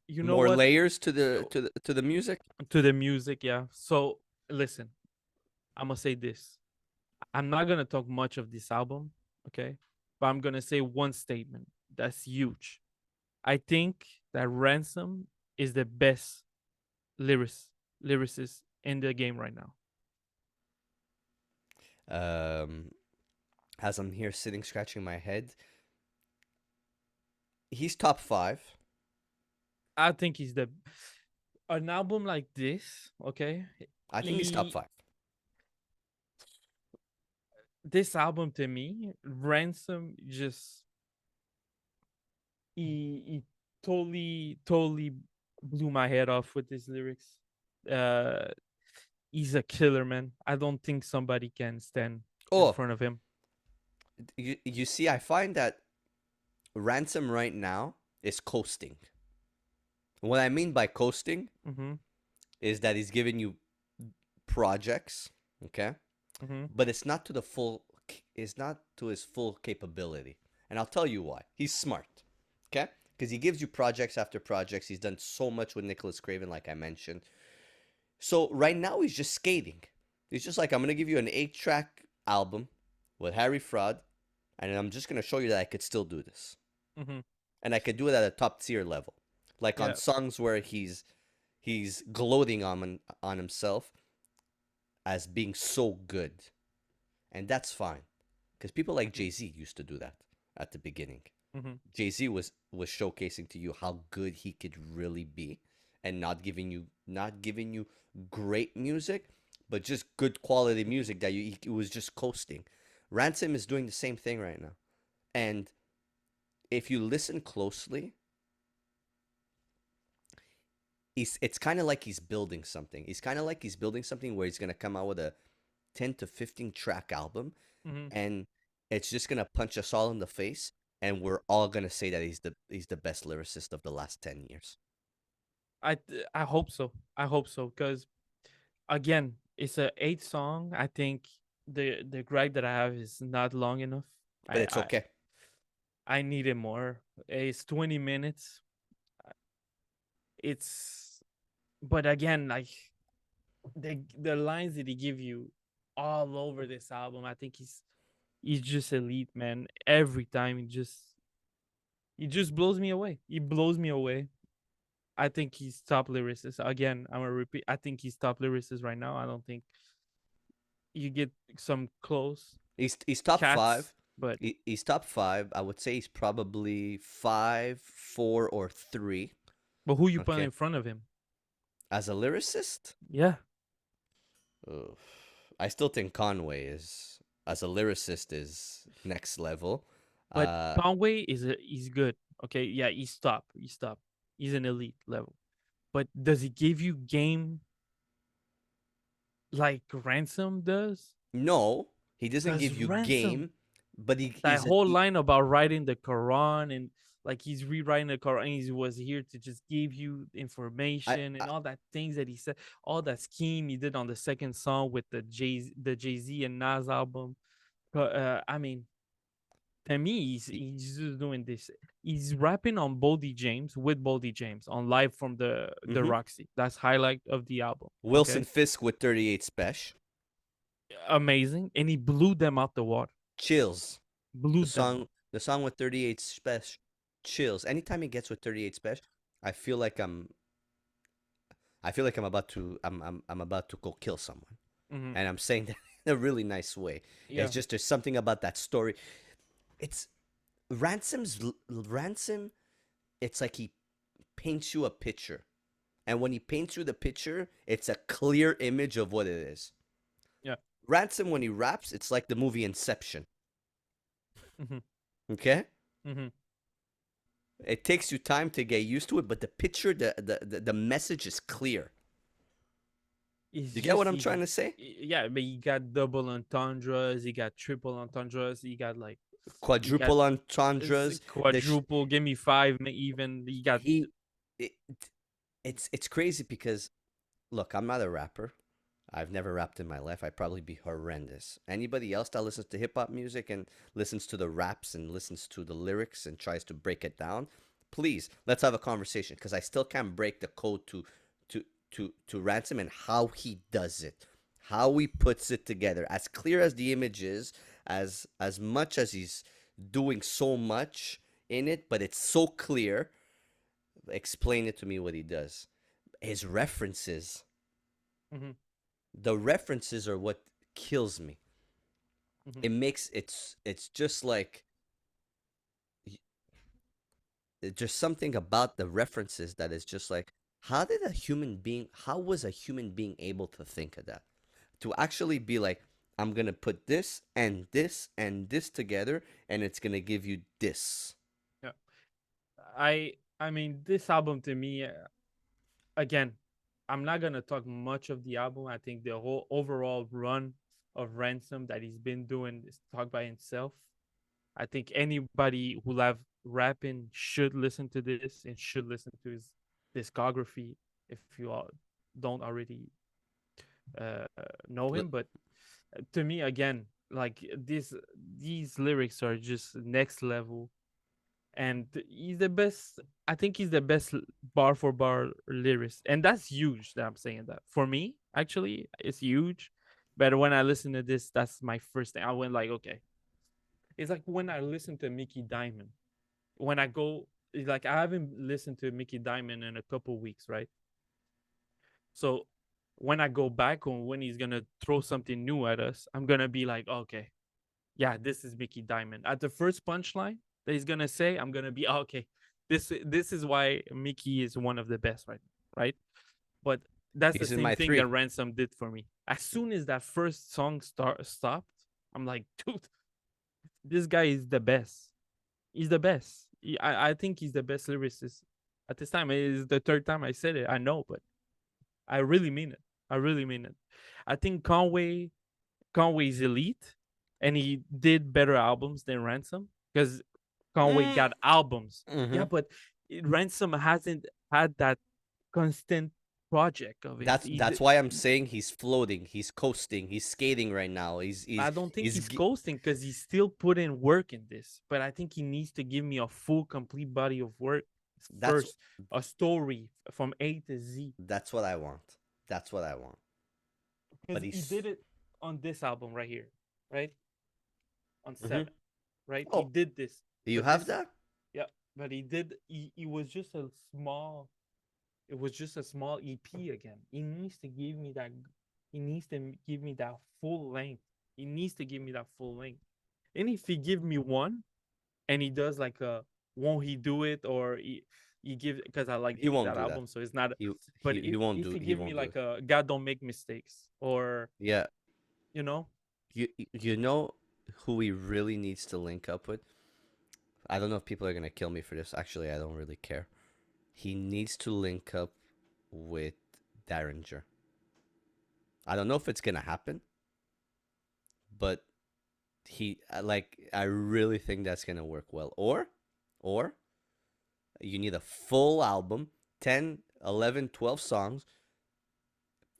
C: you know
B: More
C: what?
B: layers to the music.
C: To the music, yeah. So listen, I'm gonna say this. I'm not gonna talk much of this album, okay? But I'm gonna say one statement that's huge. I think that Ransom is the best lyricist lyricist in the game right now.
B: Um, as I'm here sitting scratching my head, he's top five.
C: I think he's the an album like this, okay?
B: I think he's top
C: He
B: five.
C: this album to me, Ransom just he totally blew my head off with his lyrics. Uh he's a killer, man. I don't think somebody can stand in
B: Oh,
C: front of him.
B: you see, I find that Ransom right now is coasting. What I mean by coasting
C: Mm-hmm.
B: is that he's giving you projects, okay,
C: Mm-hmm.
B: but it's not to his full capability. And I'll tell you why. He's smart, okay, because he gives you projects after projects. He's done so much with Nicholas Craven, like I mentioned. So right now he's just skating. He's just like, I'm gonna give you an 8-track album with Harry Fraud, and I'm just gonna show you that I could still do this,
C: Mm-hmm.
B: and I could do it at a top tier level, like on
C: Yeah.
B: songs where he's gloating on himself as being so good, and that's fine, because people like Jay Z used to do that at the beginning.
C: Mm-hmm.
B: Jay Z was showcasing to you how good he could really be, and not giving you great music, but just good quality music that he was just coasting. Ransom is doing the same thing right now, and if you listen closely, it's kind of like he's building something. He's kind of like he's building something where he's gonna come out with a 10 to 15 track album,
C: Mm-hmm.
B: and it's just gonna punch us all in the face, and we're all gonna say that he's the best lyricist of the last 10 years.
C: I hope so. I hope so because again, it's a 8 song. I think the gripe that I have is not long enough.
B: But
C: I
B: it's
C: I,
B: okay.
C: I needed more. It's 20 minutes. It's but again, like the lines that he give you all over this album, I think he's just elite, man. Every time he just blows me away. He blows me away. I think he's top lyricist. Again, I'm gonna repeat. I think he's top lyricist right now. I don't think you get some close
B: He's top
C: cats,
B: five.
C: but
B: He's top five. I would say he's probably 5, 4, or 3.
C: who you put
B: Okay.
C: in front of him?
B: As a lyricist,
C: Yeah,
B: ugh, I still think Conway is, as a lyricist, is next level.
C: but
B: Uh,
C: Conway he's good. Okay, yeah, he's top. He's top. He's an elite level. But does he give you game like Ransom does?
B: no, he doesn't
C: Cause
B: give you
C: Ransom,
B: game, but he
C: that
B: is a.
C: whole line about writing the Quran and like he's rewriting the Quran, he was here to just give you information
B: I
C: and all that things that he said, all that scheme he did on the second song with the Jay Z and Nas album. I mean, to me, he's just doing this. He's rapping on Boldy James with Boldy James on live from the
B: mm-hmm.
C: Roxy. That's highlight of the album.
B: Wilson
C: Okay,
B: Fisk with 38 Special.
C: amazing, and he blew them out the water.
B: Chills.
C: Blew them out.
B: The song with 38 Special. Chills. Anytime he gets with 38 Special, I feel like I'm about to I'm about to go kill someone.
C: Mm-hmm.
B: And I'm saying that in a really nice way.
C: Yeah.
B: It's just there's something about that story. It's Ransom. It's like he paints you a picture, and when he paints you the picture, it's a clear image of what it is.
C: Yeah.
B: Ransom, when he raps, it's like the movie Inception.
C: Mm-hmm.
B: Okay.
C: Mm-hmm.
B: It takes you time to get used to it, but the picture, the message is clear.
C: It's
B: You get what
C: just
B: I'm trying to say?
C: yeah, but you got double entendres, you got triple entendres, you got you got
B: Quadruple entendres.
C: quadruple. Give me five, even you got.
B: He, it, it's crazy because, look, I'm not a rapper. I've never rapped in my life. I'd probably be horrendous. Anybody else that listens to hip hop music and listens to the raps and listens to the lyrics and tries to break it down, please let's have a conversation because I still can't break the code to Ransom and how he does it, how he puts it together, as clear as the image is, as much as he's doing so much in it, but it's so clear. Explain it to me what he does. His references.
C: Mm-hmm.
B: The references are what kills me.
C: Mm-hmm.
B: It makes it's just like there's something about the references that is just like how was a human being able to think of that? To actually be like, I'm gonna put this and this and this together and it's gonna give you this.
C: Yeah, I mean this album to me, again, I'm not gonna talk much of the album. I think the whole overall run of Ransom that he's been doing is talk by himself. I think anybody who love rapping should listen to this and should listen to his discography if you all don't already uh, know him. But to me, again, like these lyrics are just next level, and he's the best. I think he's the best bar for bar lyricist, and that's huge. That I'm saying that for me, actually, it's huge. But when I listen to this, that's my first thing. I went like, okay, it's like when I listen to Mickey Diamond. When I go, like I haven't listened to Mickey Diamond in a couple weeks, right? So when I go back on when he's gonna throw something new at us, I'm gonna be like, okay, yeah, this is Mickey Diamond. At the first punchline that he's gonna say, I'm gonna be okay. This is why Mickey is one of the best, right? But that's the
B: He's in
C: same
B: my
C: thing that
B: 3.
C: Ransom did for me. As soon as that first song stopped, I'm like, dude, this guy is the best. He's the best. I think he's the best lyricist at this time. It is the third time I said it. I know, but I really mean it. I really mean it. I think Conway's elite. and he did better albums than Ransom because Conway
B: Mm,
C: got albums. Yeah,
B: mhm.
C: but Ransom hasn't had that constant project of it.
B: That's why I'm saying he's floating, he's coasting, he's skating right now.
C: I don't think
B: He's
C: he's coasting because he's still putting work in this. But I think he needs to give me a full, complete body of work
B: that's
C: first, a story from A to Z.
B: that's what I want. That's what I want. But
C: Because he did it on this album right here, right? On
B: Mhm.
C: 7, right? He
B: Oh,
C: did this,
B: you
C: but
B: have
C: this,
B: that?
C: yeah, but he did. He was just a small. It was just a small EP again. He needs to give me that. He needs to give me that full length. He needs to give me that full length. And if he give me one, and he does like a, won't he do it, or he give, because I like
B: He won't
C: that
B: do that.
C: album, so it's not.
B: He
C: But
B: he won't
C: if
B: do
C: he
B: he
C: give me
B: won't do it.
C: like a God don't make mistakes, or
B: Yeah,
C: you know,
B: you know who he really needs to link up with? I don't know if people are gonna kill me for this. Actually, I don't really care. He needs to link up with Derringer. I don't know if it's gonna happen, but I really think that's gonna work well. Or you need a full album, 10, 11, 12 songs,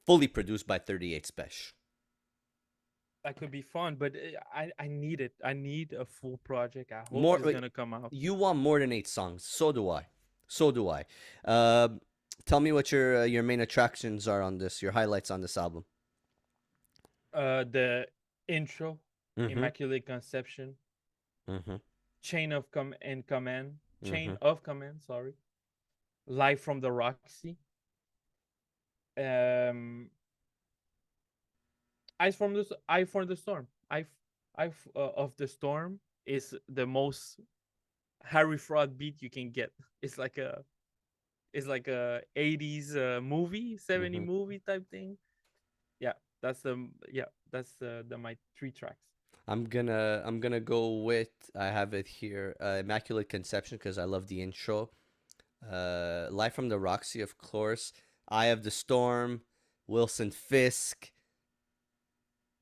B: fully produced by 38 Special.
C: that could be fun. But I need it. I need a full project. I hope
B: More
C: it's
B: like,
C: gonna come out.
B: you want more than 8 songs. So do I. So do I. Tell me what your main attractions are on this. Your highlights on this album.
C: The intro,
B: Mm-hmm.
C: Immaculate Conception,
B: Mm-hmm.
C: Chain
B: Mm-hmm.
C: of Command. Sorry, Live from the Roxy. Um, Eye for the Storm. Of the Storm is the most Harry Fraud beat you can get. It's like a it's like a 80s movie, 70
B: Mm-hmm.
C: movie type thing. Yeah, that's the my 3 tracks.
B: I'm gonna go with, I have it here, Immaculate Conception, because I love the intro. Live from the Roxy, of course. Eye of the Storm, Wilson Fisk,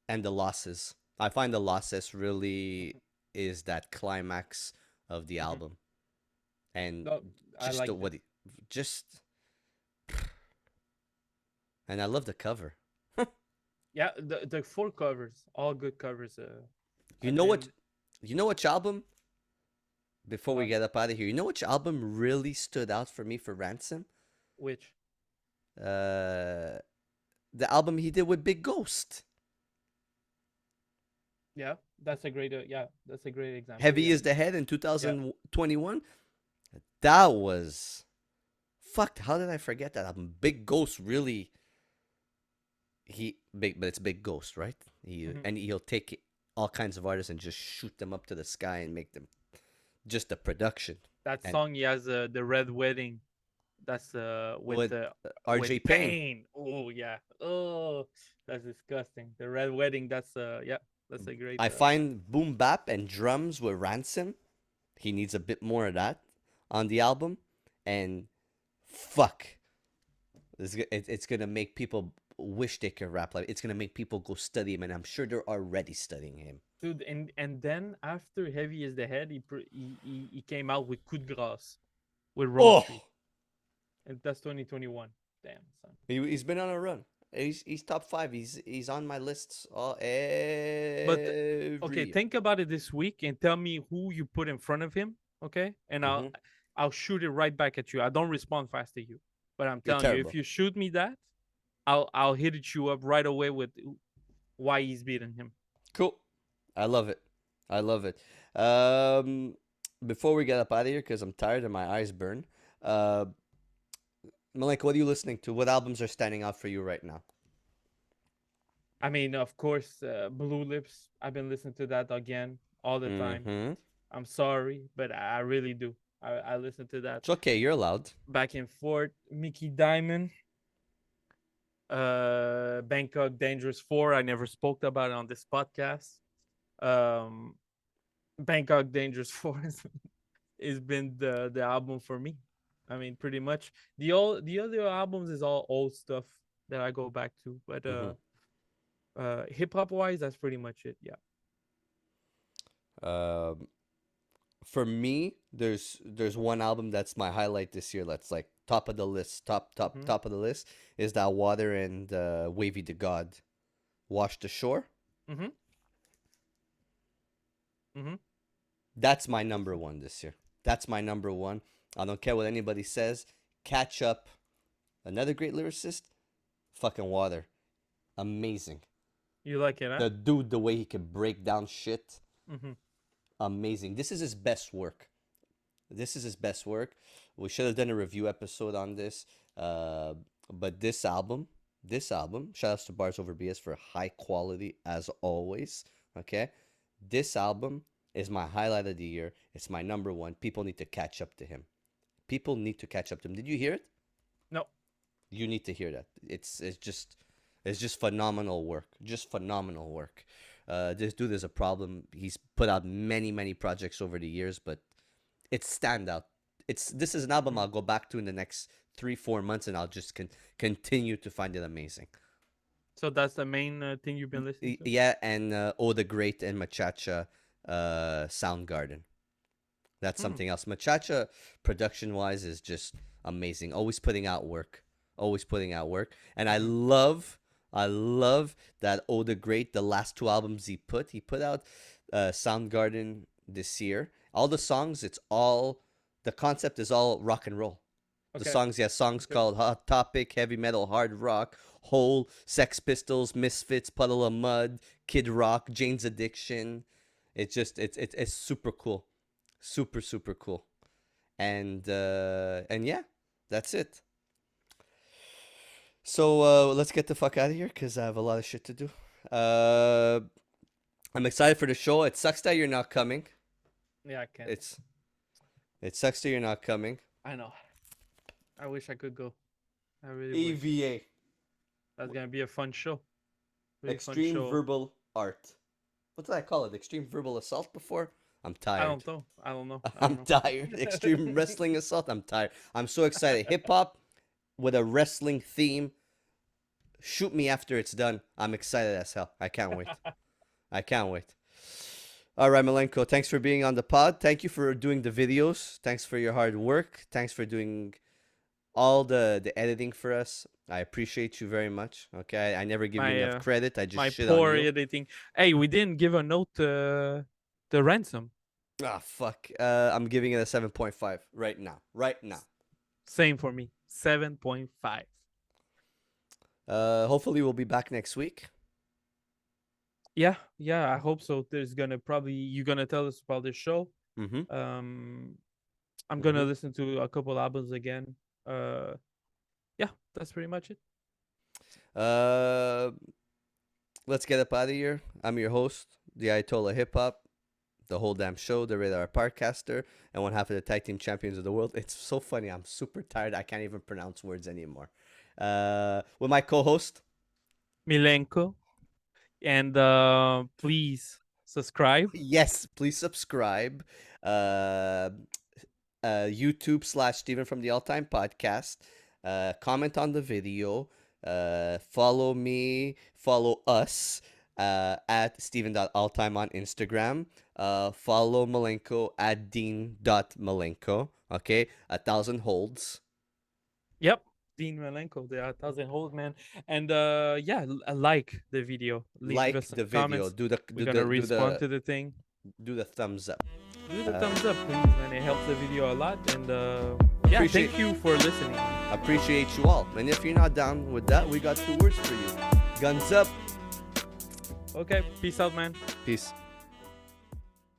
B: and the Losses. I find the Losses really is that climax of the
C: Mhm.
B: album, and
C: No, I
B: just the
C: like
B: what
C: this.
B: he, just and I love the cover.
C: Yeah, the full covers, all good covers.
B: You
C: I've
B: know what?
C: been
B: You know which album? Before we
C: what
B: get up out of here, you know which album really stood out for me for Ransom?
C: which
B: Uh, the album he did with Big Ghost.
C: yeah, that's a great example.
B: Heavy
C: Yeah,
B: is the Head in
C: yeah.
B: 2021. That was fucked. How did I forget that album? Big Ghost really, he big, but it's Big Ghost, right?
C: Mhm.
B: And he'll take all kinds of artists and just shoot them up to the sky and make them just the production.
C: That
B: And
C: song he has the Red Wedding. That's
B: with
C: with
B: R.J. Payne,
C: pain. Oh yeah. Oh, that's disgusting. The Red Wedding. That's a great.
B: I find boom bap and drums with Ransom. He needs a bit more of that on the album, and fuck, it's gonna make people wish they could rap like. It's gonna make people go study him, and I'm sure they're already studying him.
C: Dude, and then after Heavy is the Head, he came out with Coup de Grâce with Rome
B: Oh,
C: Street, and that's 2021. Damn son.
B: he's been on a run. He's top five. He's on my lists all
C: But
B: every
C: okay,
B: year.
C: think about it this week and tell me who you put in front of him. Okay, and
B: Mm-hmm.
C: I'll shoot it right back at you. I don't respond fast to you, but I'm
B: You're
C: telling you, if
B: terrible.
C: you shoot me that, I'll hit it you up right away with why he's beating him.
B: Cool. I love it. I love it. Um, Before we get up out of here, because I'm tired and my eyes burn. Uh, Malik, what are you listening to? What albums are standing out for you right now?
C: I mean, of course, Blue Lips. I've been listening to that again all the time.
B: Mm-hmm.
C: I'm sorry, but I really do. I listen to that
B: It's okay. You're allowed.
C: back and forth. Mickey Diamond, Bangkok Dangerous 4. I never spoke about it on this podcast. Um, Bangkok Dangerous 4 has been the album for me. I mean, pretty much the other albums is all old stuff that I go back to, but
B: Mm-hmm.
C: hip hop wise, that's pretty much it. Yeah.
B: Um, for me, there's one album that's my highlight this year. That's like top of the list, top of the list is that Water and Wavy to God, Wash the Shore.
C: Mm-hmm. Mm-hmm.
B: That's my number one this year. That's my number one. I don't care what anybody says. Catch Up, another great lyricist. Fucking Water, amazing.
C: You like it, huh?
B: The dude, the way he can break down shit,
C: Mm-hmm.
B: amazing. This is his best work. This is his best work. We should have done a review episode on this. But this album, shout outs to Bars Over BS for high quality as always. Okay, this album is my highlight of the year. It's my number one. People need to catch up to him. People need to catch up to him. Did you hear it?
C: No.
B: You need to hear that. It's just phenomenal work. Just phenomenal work. This dude is a problem. He's put out many projects over the years, but it's standout. This is an album I'll go back to in the next 3-4 months, and I'll just continue to find it amazing.
C: So that's the main thing you've been listening to?
B: Yeah, and Oh the Great and Machacha, Soundgarden. That's something else. Machacha, production-wise, is just amazing. Always putting out work. And I love that Oh the Great, the last 2 albums he put out Soundgarden this year. All the songs, the concept is all rock and roll. Okay. The songs, songs called Hot Topic, Heavy Metal, Hard Rock, Hole, Sex Pistols, Misfits, Puddle of Mud, Kid Rock, Jane's Addiction. It's super cool. Super cool. And yeah, that's it. So let's get the fuck out of here because I have a lot of shit to do. I'm excited for the show. It sucks that you're not coming.
C: Yeah, I can.
B: It sucks that you're not coming.
C: I know. I wish I could go. I really
B: EVA.
C: wish. That's gonna be a fun show.
B: Really Extreme fun show. Verbal Art. What did I call it? Extreme Verbal Assault before? I'm tired.
C: I don't know.
B: I'm tired. Extreme Wrestling Assault. I'm tired. I'm so excited. Hip hop with a wrestling theme. Shoot me after it's done. I'm excited as hell. I can't wait. All right, Malenko, thanks for being on the pod. Thank you for doing the videos. Thanks for your hard work. Thanks for doing all the editing for us. I appreciate you very much. Okay, I never give you enough credit. I just shit on you. My poor
C: editing. Hey, we didn't give a note to Ransom.
B: Ah, fuck. I'm giving it a 7.5 right now.
C: Same for me. 7.5.
B: Hopefully we'll be back next week.
C: Yeah, I hope so. There's you're gonna tell us about the show.
B: Mm-hmm.
C: I'm gonna listen to a couple albums again. Yeah, that's pretty much it.
B: Let's get up out of here. I'm your host, the Ayatollah Hip Hop, the whole damn show, the Radar Podcaster, and one half of the tag team champions of the world. It's so funny. I'm super tired. I can't even pronounce words anymore. With my co-host,
C: Milenko. And please subscribe.
B: Yes, please subscribe. YouTube / Steven from the All Time Podcast. Comment on the video. Follow me. Follow us at Steven.alltime on Instagram. Follow Malenko at Dean.Malenko. Okay, 1,000 holds.
C: Yep. Dean Malenko, the 1,000 hold, man. And yeah, like the video.
B: Leave us the video.
C: We're gonna respond to the thing.
B: Do the thumbs up.
C: Do the thumbs up, please, man. It helps the video a lot. And yeah, thank you for listening.
B: Appreciate you all. And if you're not down with that, we got 2 words for you. Guns up.
C: Okay, peace out, man.
B: Peace.